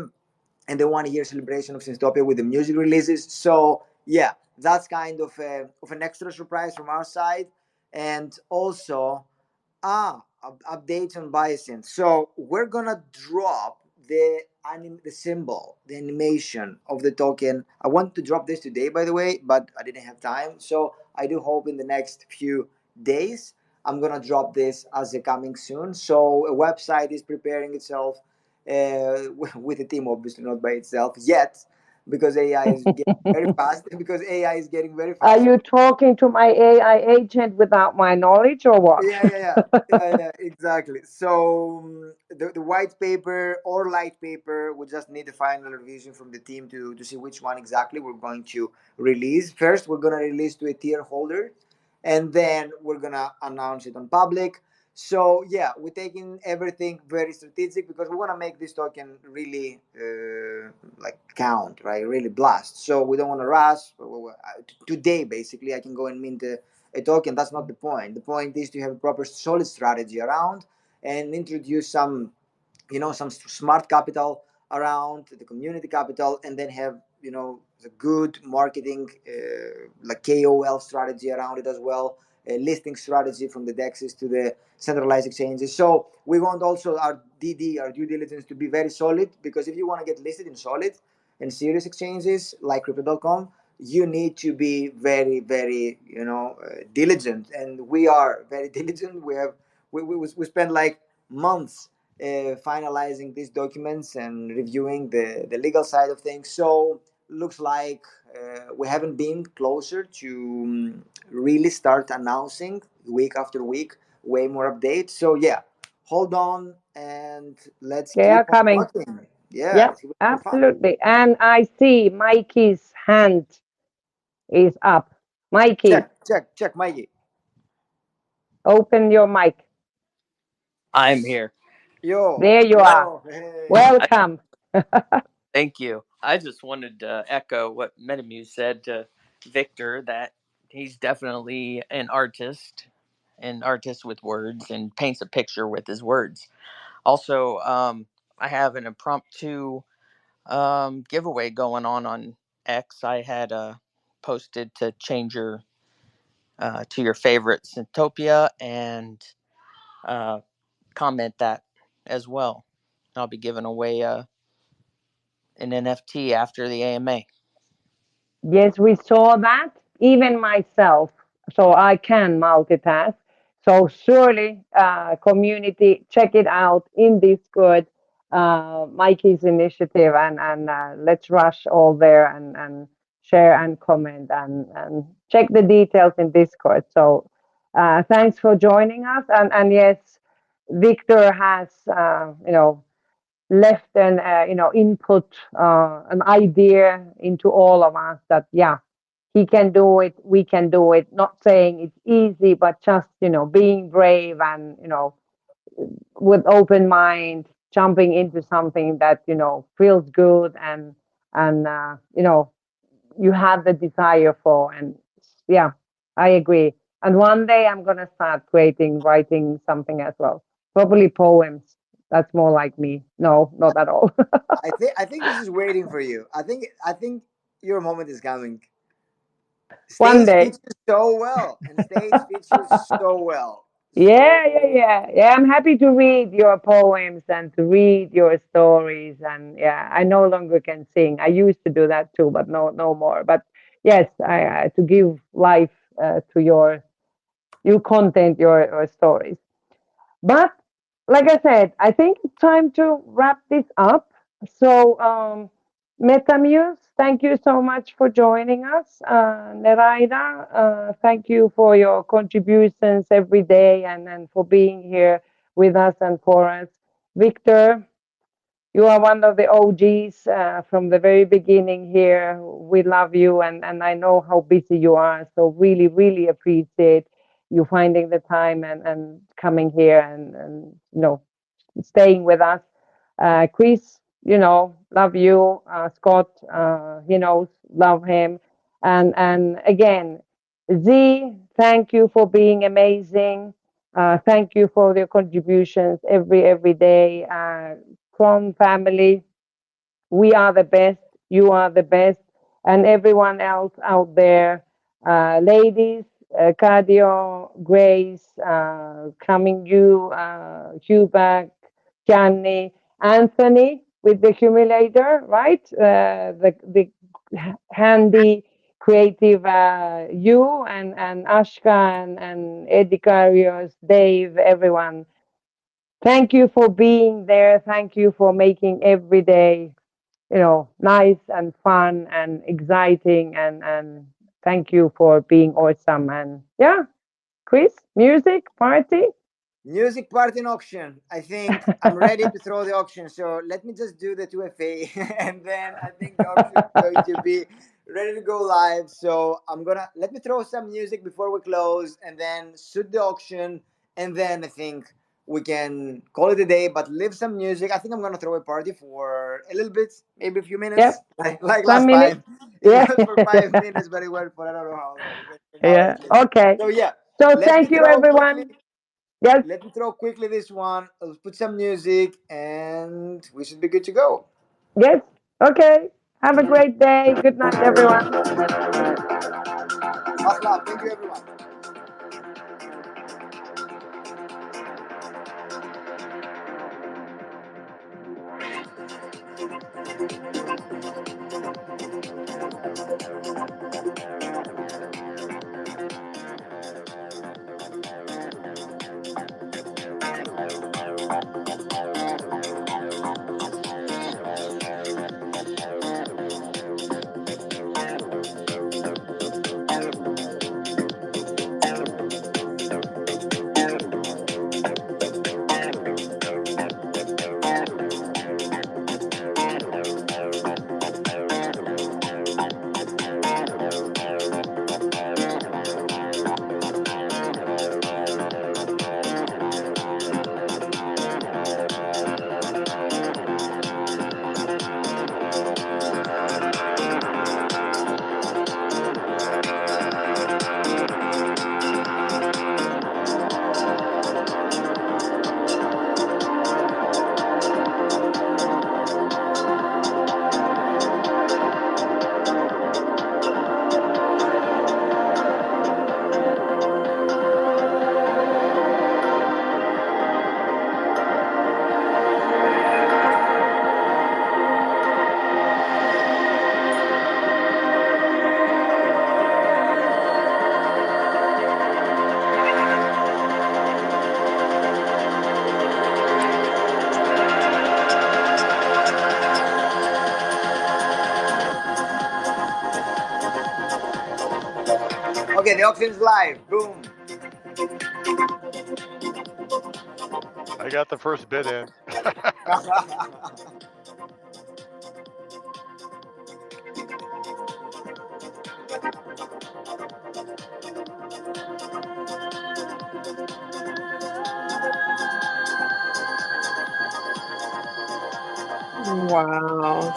and the 1 year celebration of Synthtopia with the music releases. So yeah, that's kind of an extra surprise from our side, and also updates on Bison. So we're gonna drop the symbol, the animation of the token. I want to drop this today, by the way, but I didn't have time. So I do hope in the next few days I'm gonna drop this as a coming soon. So a website is preparing itself with a team, obviously not by itself yet, because AI is getting very fast. Because AI is getting very Are fast. you talking to my AI agent without my knowledge or what? Exactly. So the white paper or light paper, we just need a final revision from the team to see which one exactly we're going to release. First, we're going to release to a tier holder, and then we're going to announce it on public. So yeah, we're taking everything very strategic because we want to make this token really like count, right? Really blast. So we don't want to rush. Today, basically, I can go and mint a token. That's not the point. The point is to have a proper solid strategy around and introduce some, some smart capital around the community capital, and then have, the good marketing, like KOL strategy around it as well, a listing strategy from the dexes to the centralized exchanges. So we want also our our due diligence, to be very solid, because if you want to get listed in solid and serious exchanges like crypto.com, you need to be very, very, diligent, and we are very diligent. We spend like months finalizing these documents and reviewing the legal side of things. So looks like we haven't been closer to really start announcing week after week way more updates. So yeah, hold on and let's They are keep on coming. talking. Yeah, Yep, let's keep it for fun. absolutely. And I see Mikey's hand is up. Mikey, Check, Mikey. open your mic. I'm here. Yo, There you are. yo, hey. I Welcome. thank you. I just wanted to echo what Metamuse said to Victor, that he's definitely an artist with words, and paints a picture with his words. Also, I have an impromptu giveaway going on X. I had posted to change your to your favorite Synthtopia, and uh, comment that as well. I'll be giving away an NFT after the AMA. Yes, we saw that, even myself. So I can multitask. So surely, community, check it out in Discord, Mikey's initiative, and let's rush all there and share and comment and check the details in Discord. So thanks for joining us. And yes, Victor has, left an input, an idea into all of us that yeah, he can do it, we can do it. Not saying it's easy, but just being brave and with open mind, jumping into something that feels good, and you have the desire for. And yeah, I agree. And one day I'm gonna start writing something as well. Probably poems. That's more like me. No, not at all. I think this is waiting for you. I think your moment is coming. One Stage day. fits you so well, and stage fits you so well. Yeah, yeah, So yeah. Yeah, I'm happy to read your poems and to read your stories. And yeah, I no longer can sing. I used to do that too, but no more. But yes, I to give life to your content, your stories. But like I said, I think it's time to wrap this up. So, Metamuse, thank you so much for joining us. Neraida, thank you for your contributions every day, and for being here with us and for us. Victor, you are one of the OGs from the very beginning here. We love you, and I know how busy you are. So really, really appreciate you finding the time and coming here and staying with us. Chris, love you. Scott, he knows, love him. And again, Z, thank you for being amazing. Thank you for your contributions every day. From family, we are the best, you are the best, and everyone else out there, ladies, Cardio, Grace, coming you, Hubert, Johnny, Anthony with the accumulator, right? The handy, creative you and Ashka and Eddie Carios, Dave, everyone. Thank you for being there. Thank you for making every day, nice and fun and exciting. And thank you for being awesome. And yeah, Chris, music, party. music part in auction. I think I'm ready to throw the auction. So let me just do the 2FA, and then I think the auction is going to be ready to go live. So I'm gonna let me throw some music before we close, and then shoot the auction, and then I think we can call it a day. But leave some music. I think I'm gonna throw a party for a little bit, maybe a few minutes, Yep, like some last minutes. time. It Yeah. was for 5 minutes, but it went for I don't know how long. It went an hour and Yeah. 20. Okay. So yeah, So let me thank you, throw quickly. everyone. Yes. Let me throw quickly this one. I'll put some music and we should be good to go. Yes. Okay. Have a great day. Good night, everyone. Much love. Thank you, everyone. Okay, the auction's live. Boom. I got the first bid in. Wow.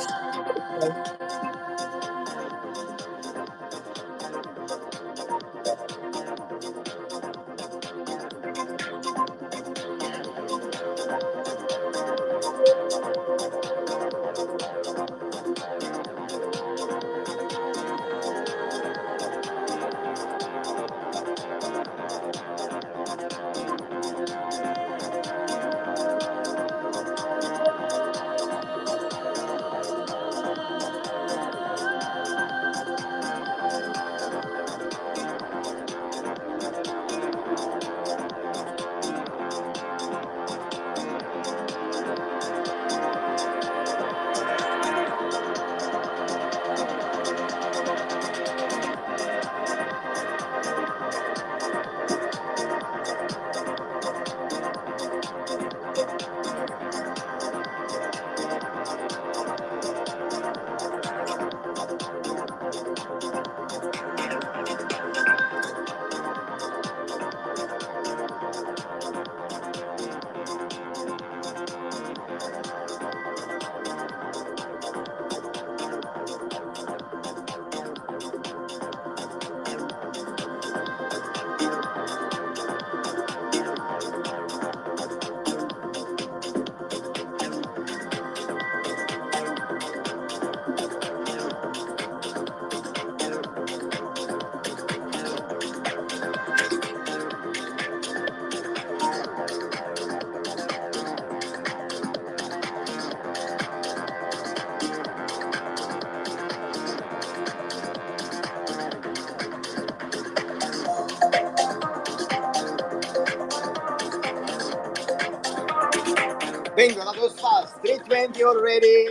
Bingo, that was fast. 320 already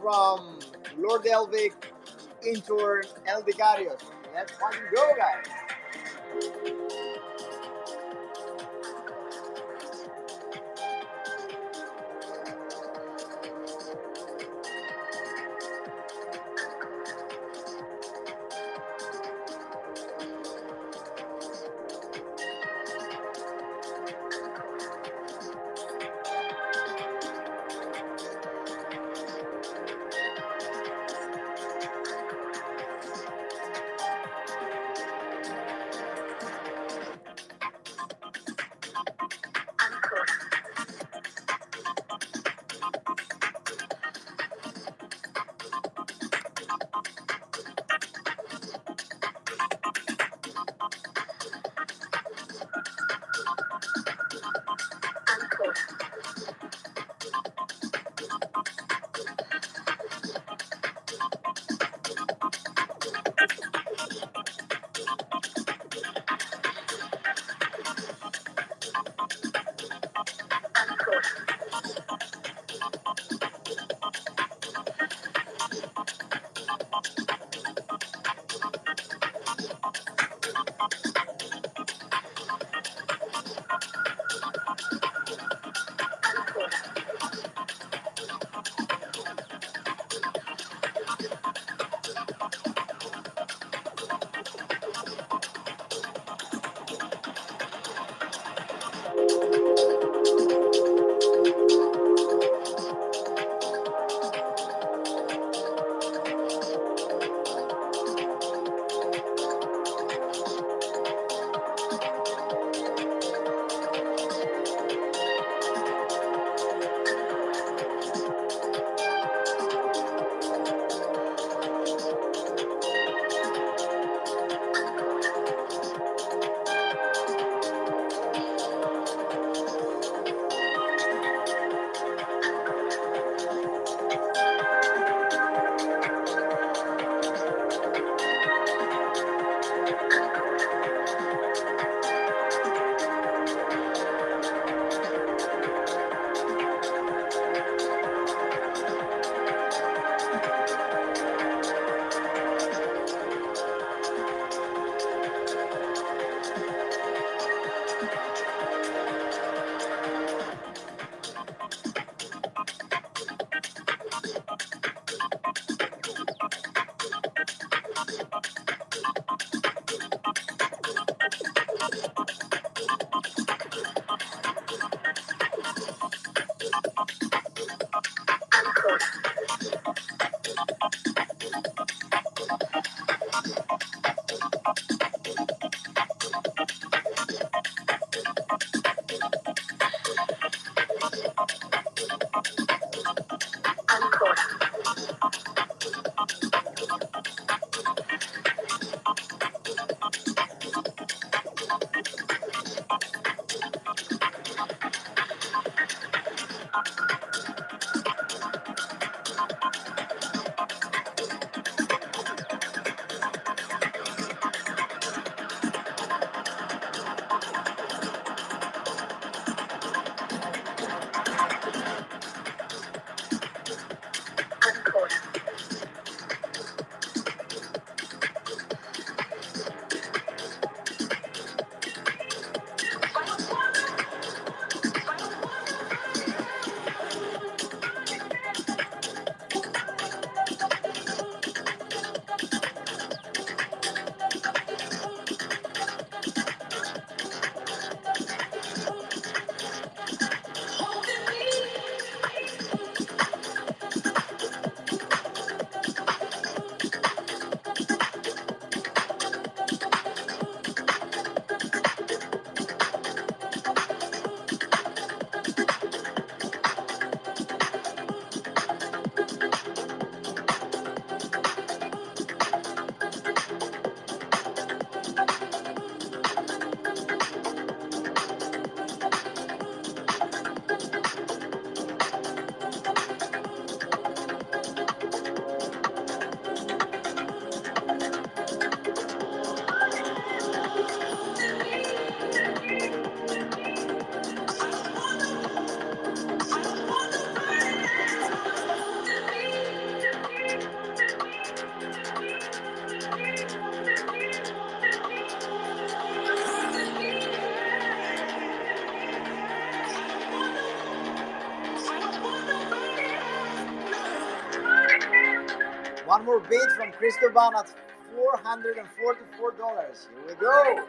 from Lord Elvic, Intern, El Vicarios. Let's fucking go, guys. more bids from Cristobal at $444. Here we go.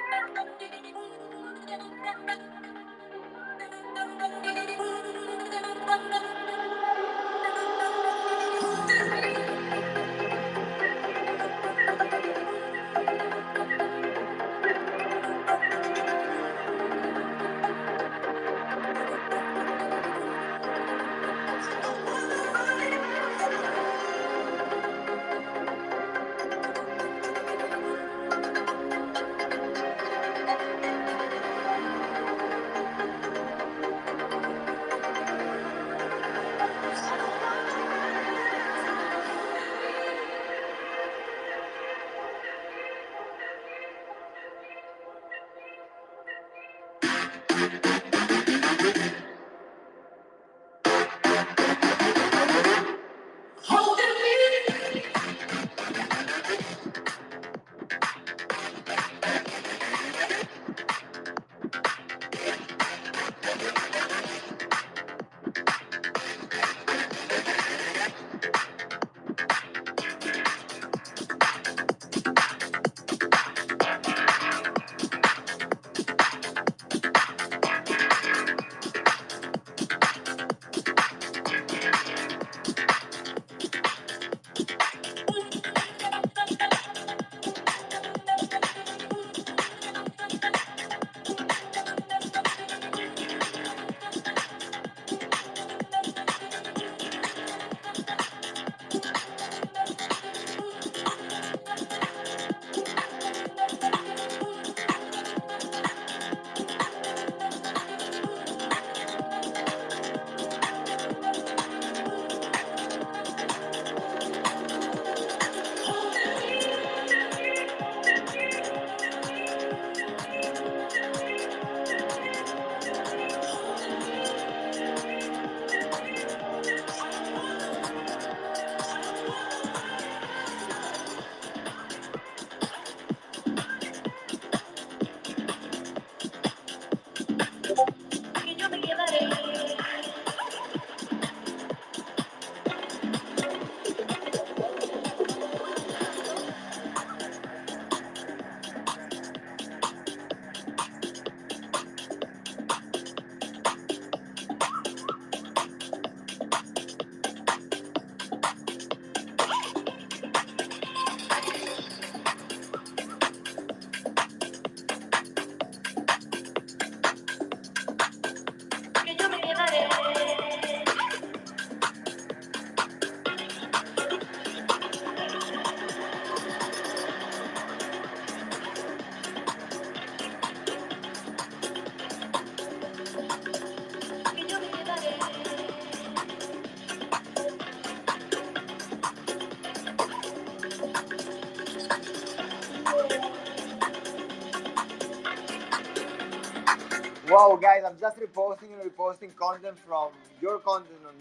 Wow, guys, I'm just reposting and reposting content from your content on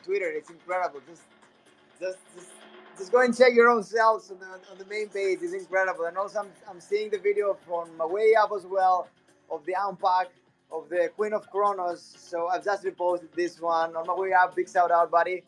Twitter. It's incredible. Just, just, just go and check your own selves on the main page. It's incredible. And also, I'm seeing the video from my way up as well of the unpack of the Queen of Kronos. So I've just reposted this one on my way up. Big shout out, buddy.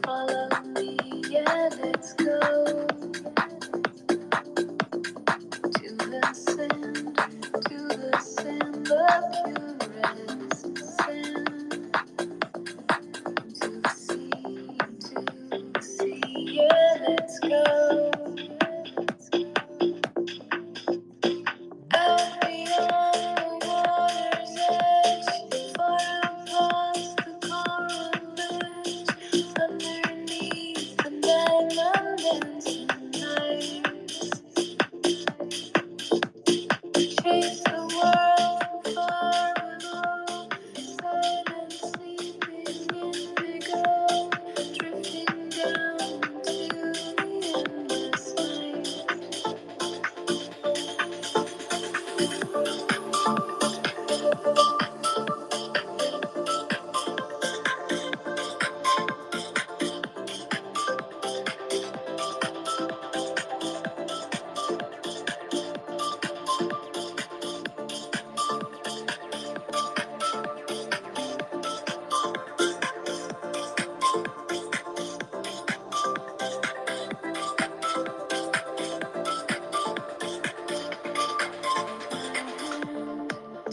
follow me, yeah, let's go to the sand, of purest sand, to the sea, yeah, let's go out beyond the water's edge, far across the coral ledge, underneath the diamond dancing night. Chase the world from far below, silent sleeping indigo, drifting down to the endless night.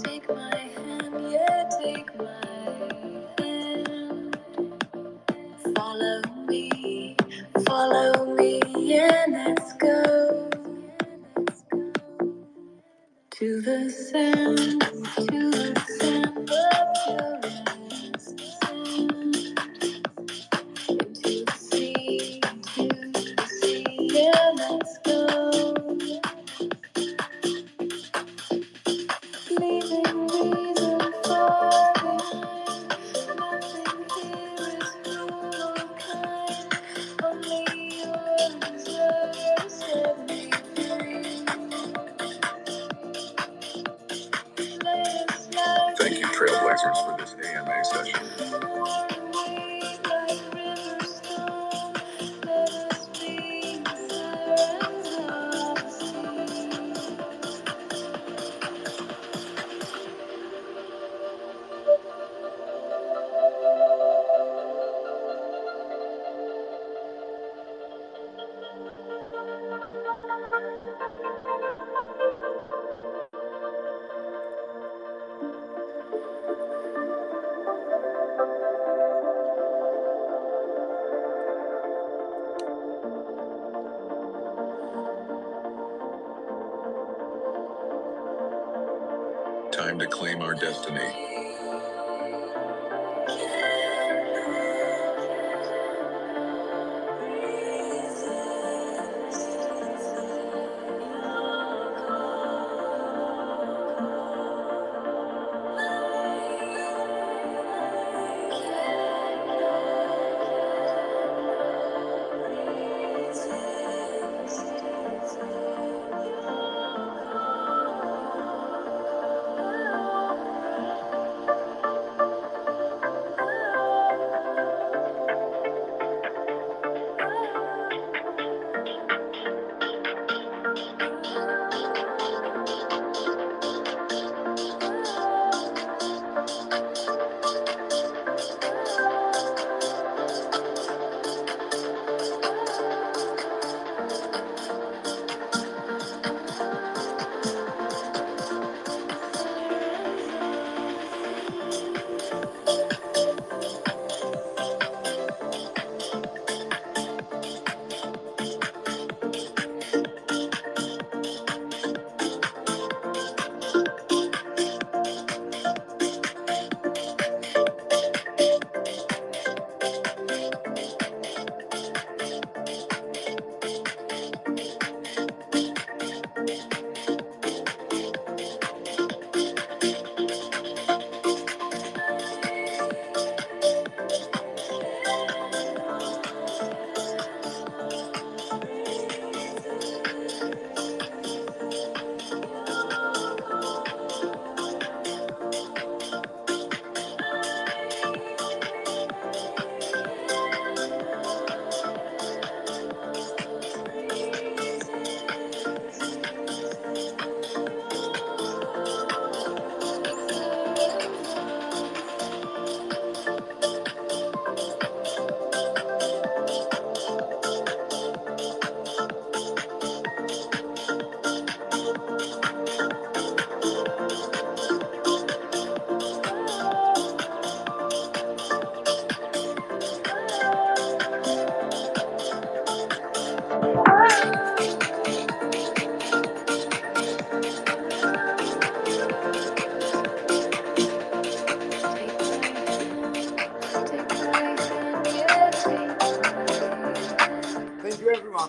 Take my hand, yeah, take my hand. Follow me, yeah, let's go to the sand, of purest sand, into the sea, yeah, let's go. Leaving reason far behind. Nothing here is cruel or kind. Only your desire set me free. Let us fly. Thank you, Trailblazers, for this AMA session. Worn away like river stone. Let us be the sirens of the sea. Time to claim our destiny.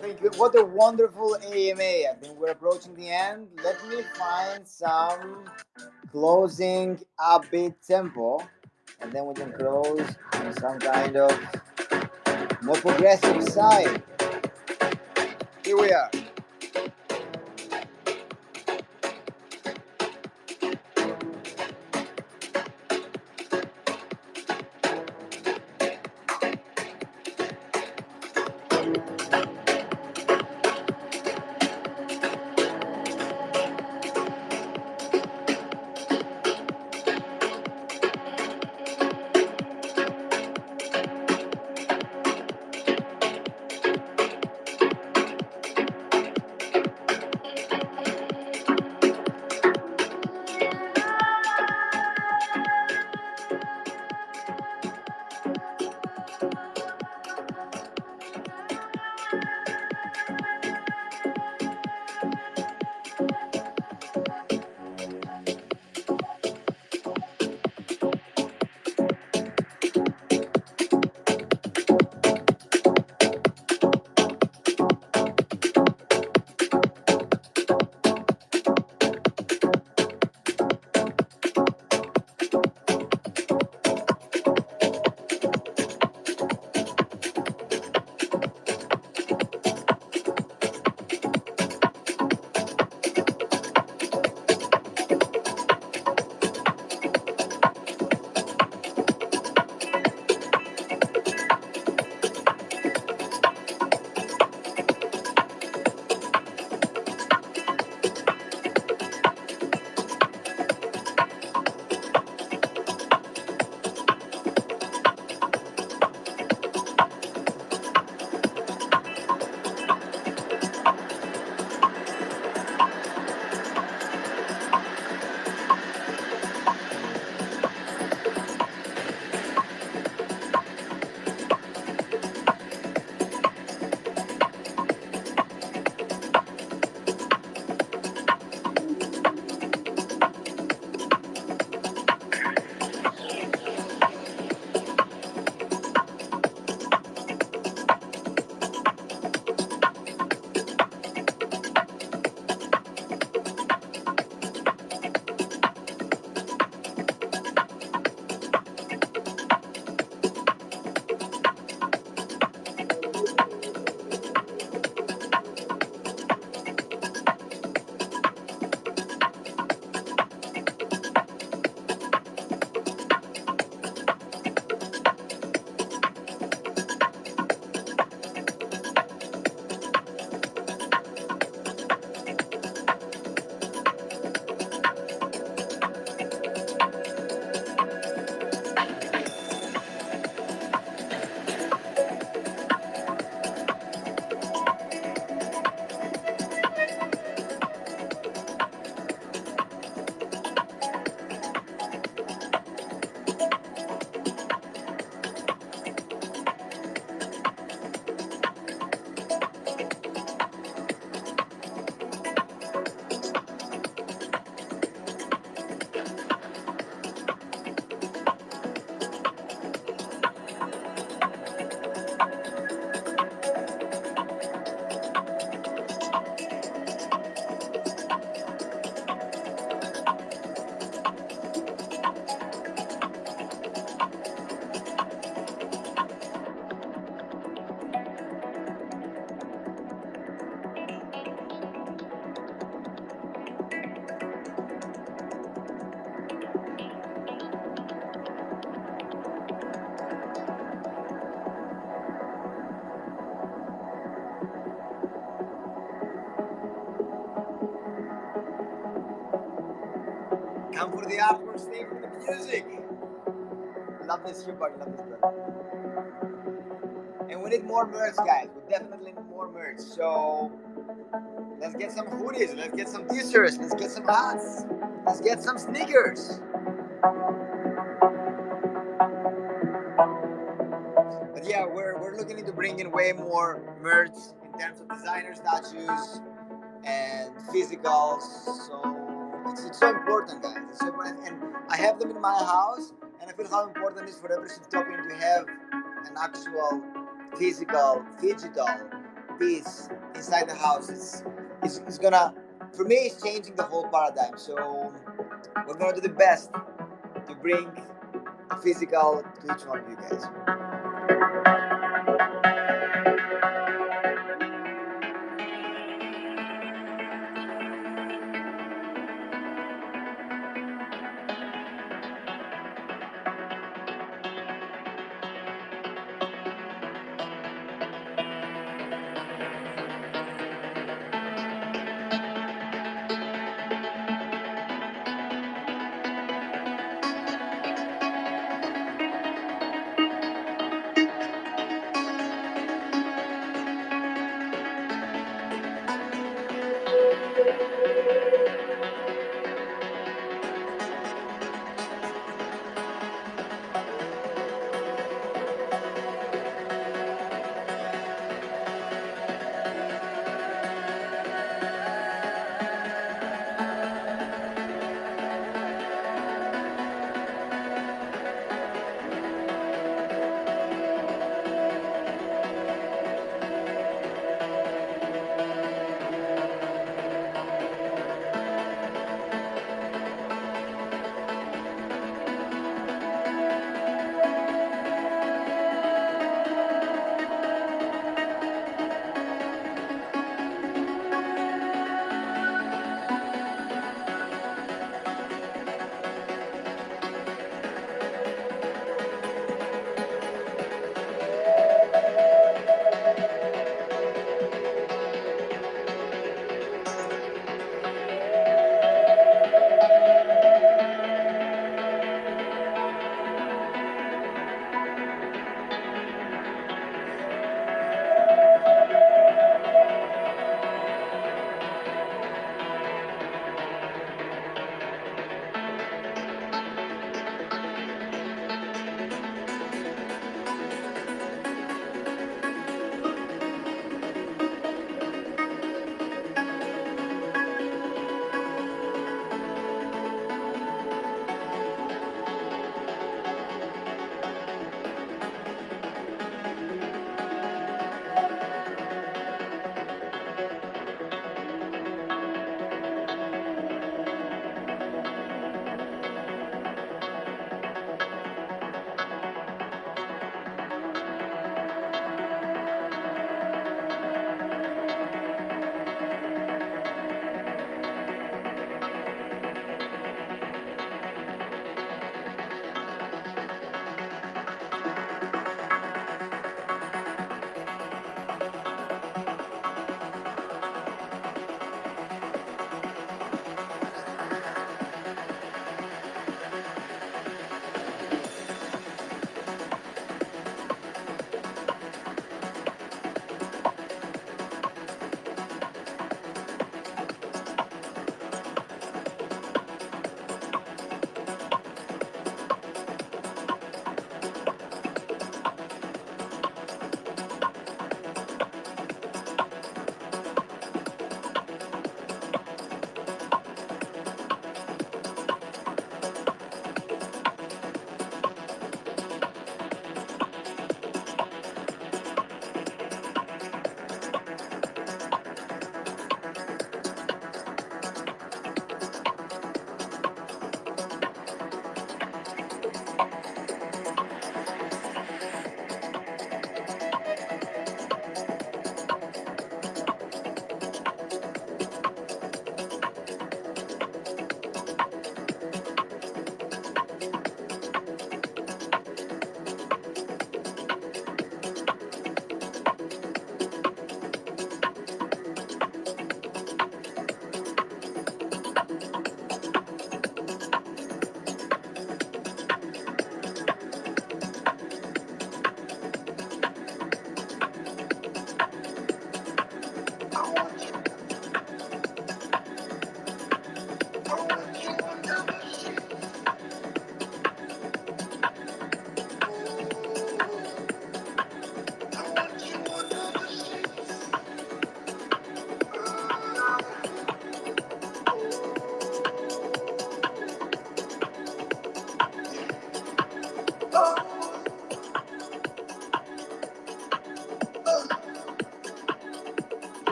Thank you. What a wonderful AMA. I think we're approaching the end. Let me find some closing upbeat tempo, and then we can close on some kind of more progressive side. Here we are. Come for the artwork, stay for the music. Love this shoe bug, love this brother. And we need more merch, guys. We definitely need more merch. So let's get some hoodies, let's get some t-shirts, let's get some hats, let's get some sneakers. But yeah, we're looking into bringing way more merch in terms of designer statues and physicals. So it's so important, guys. It's so important. And I have them in my house, and I feel how important it is for every Synththopian to have an actual physical digital peace inside the house. It's gonna, for me, it's changing the whole paradigm. So we're gonna do the best to bring physical to each one of you guys.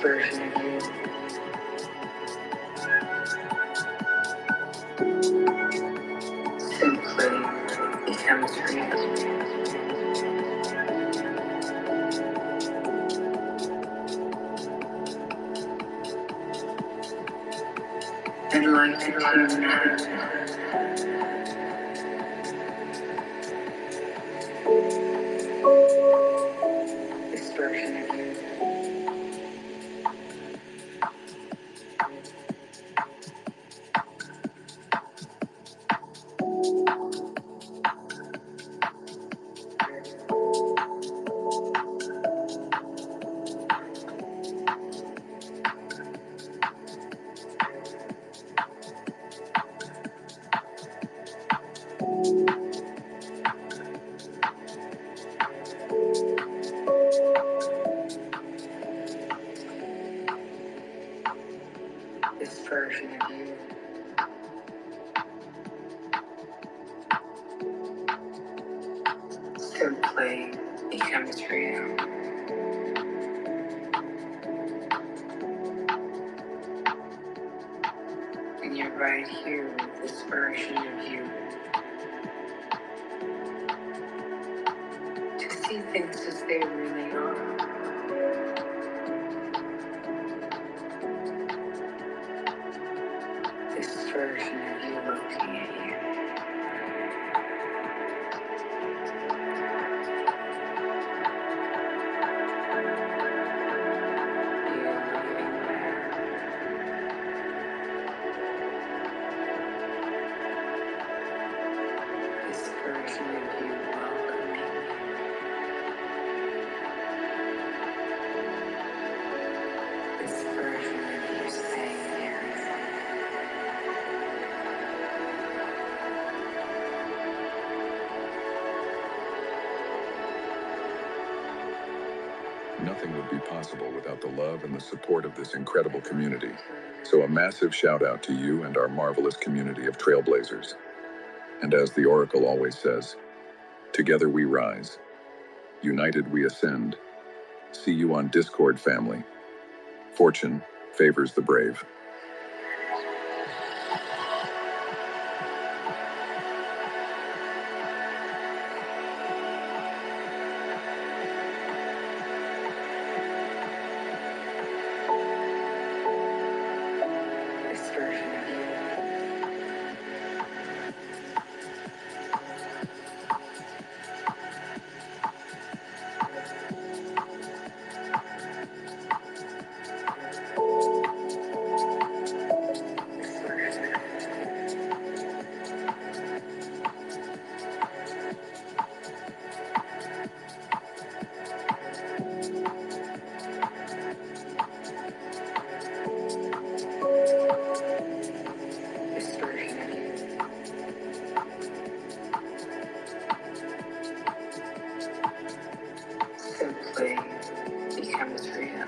version of you simply becomes real. I'd like to tune now. This version of you this version of you simply becomes real. And you're right here with this version of you to see things as they really are. This version of you looking at you. You living there. This version of you welcoming you. This version of you saying yes. Nothing would be possible without the love and the support of this incredible community. So a massive shout out to you and our marvelous community of trailblazers. And as the Oracle always says, together we rise, united we ascend. See you on Discord, family. Fortune favors the brave. This version of you. This version of you. This version of you. Simply becomes real.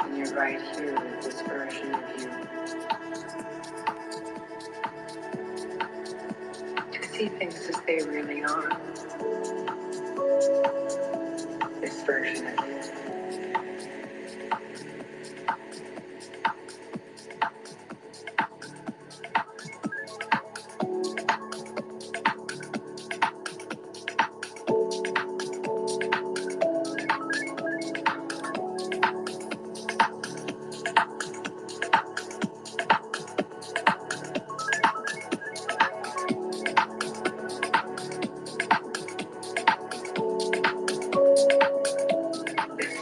And you're right here with this version of you to see things as they really are. This version of you. This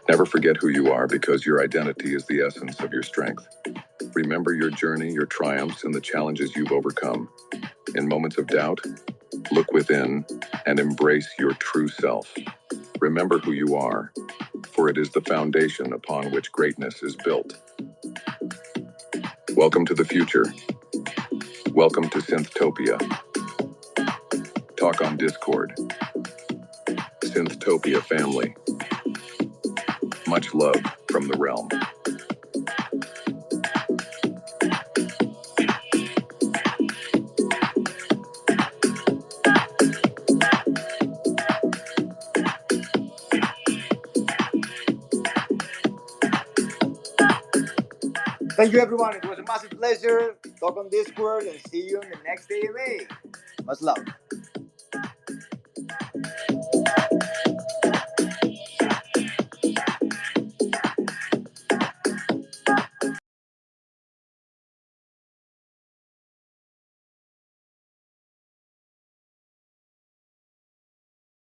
Never forget who you are, because your identity is the essence of your strength. Remember your journey, your triumphs, and the challenges you've overcome. In moments of doubt, look within and embrace your true self. Remember who you are, for it is the foundation upon which greatness is built. Welcome to the future. Welcome to Synthtopia. Talk on Discord. Synthtopia family. Much love from the realm. Thank you, everyone. It was a massive pleasure. Talk on Discord and see you in the next AMA. Much love.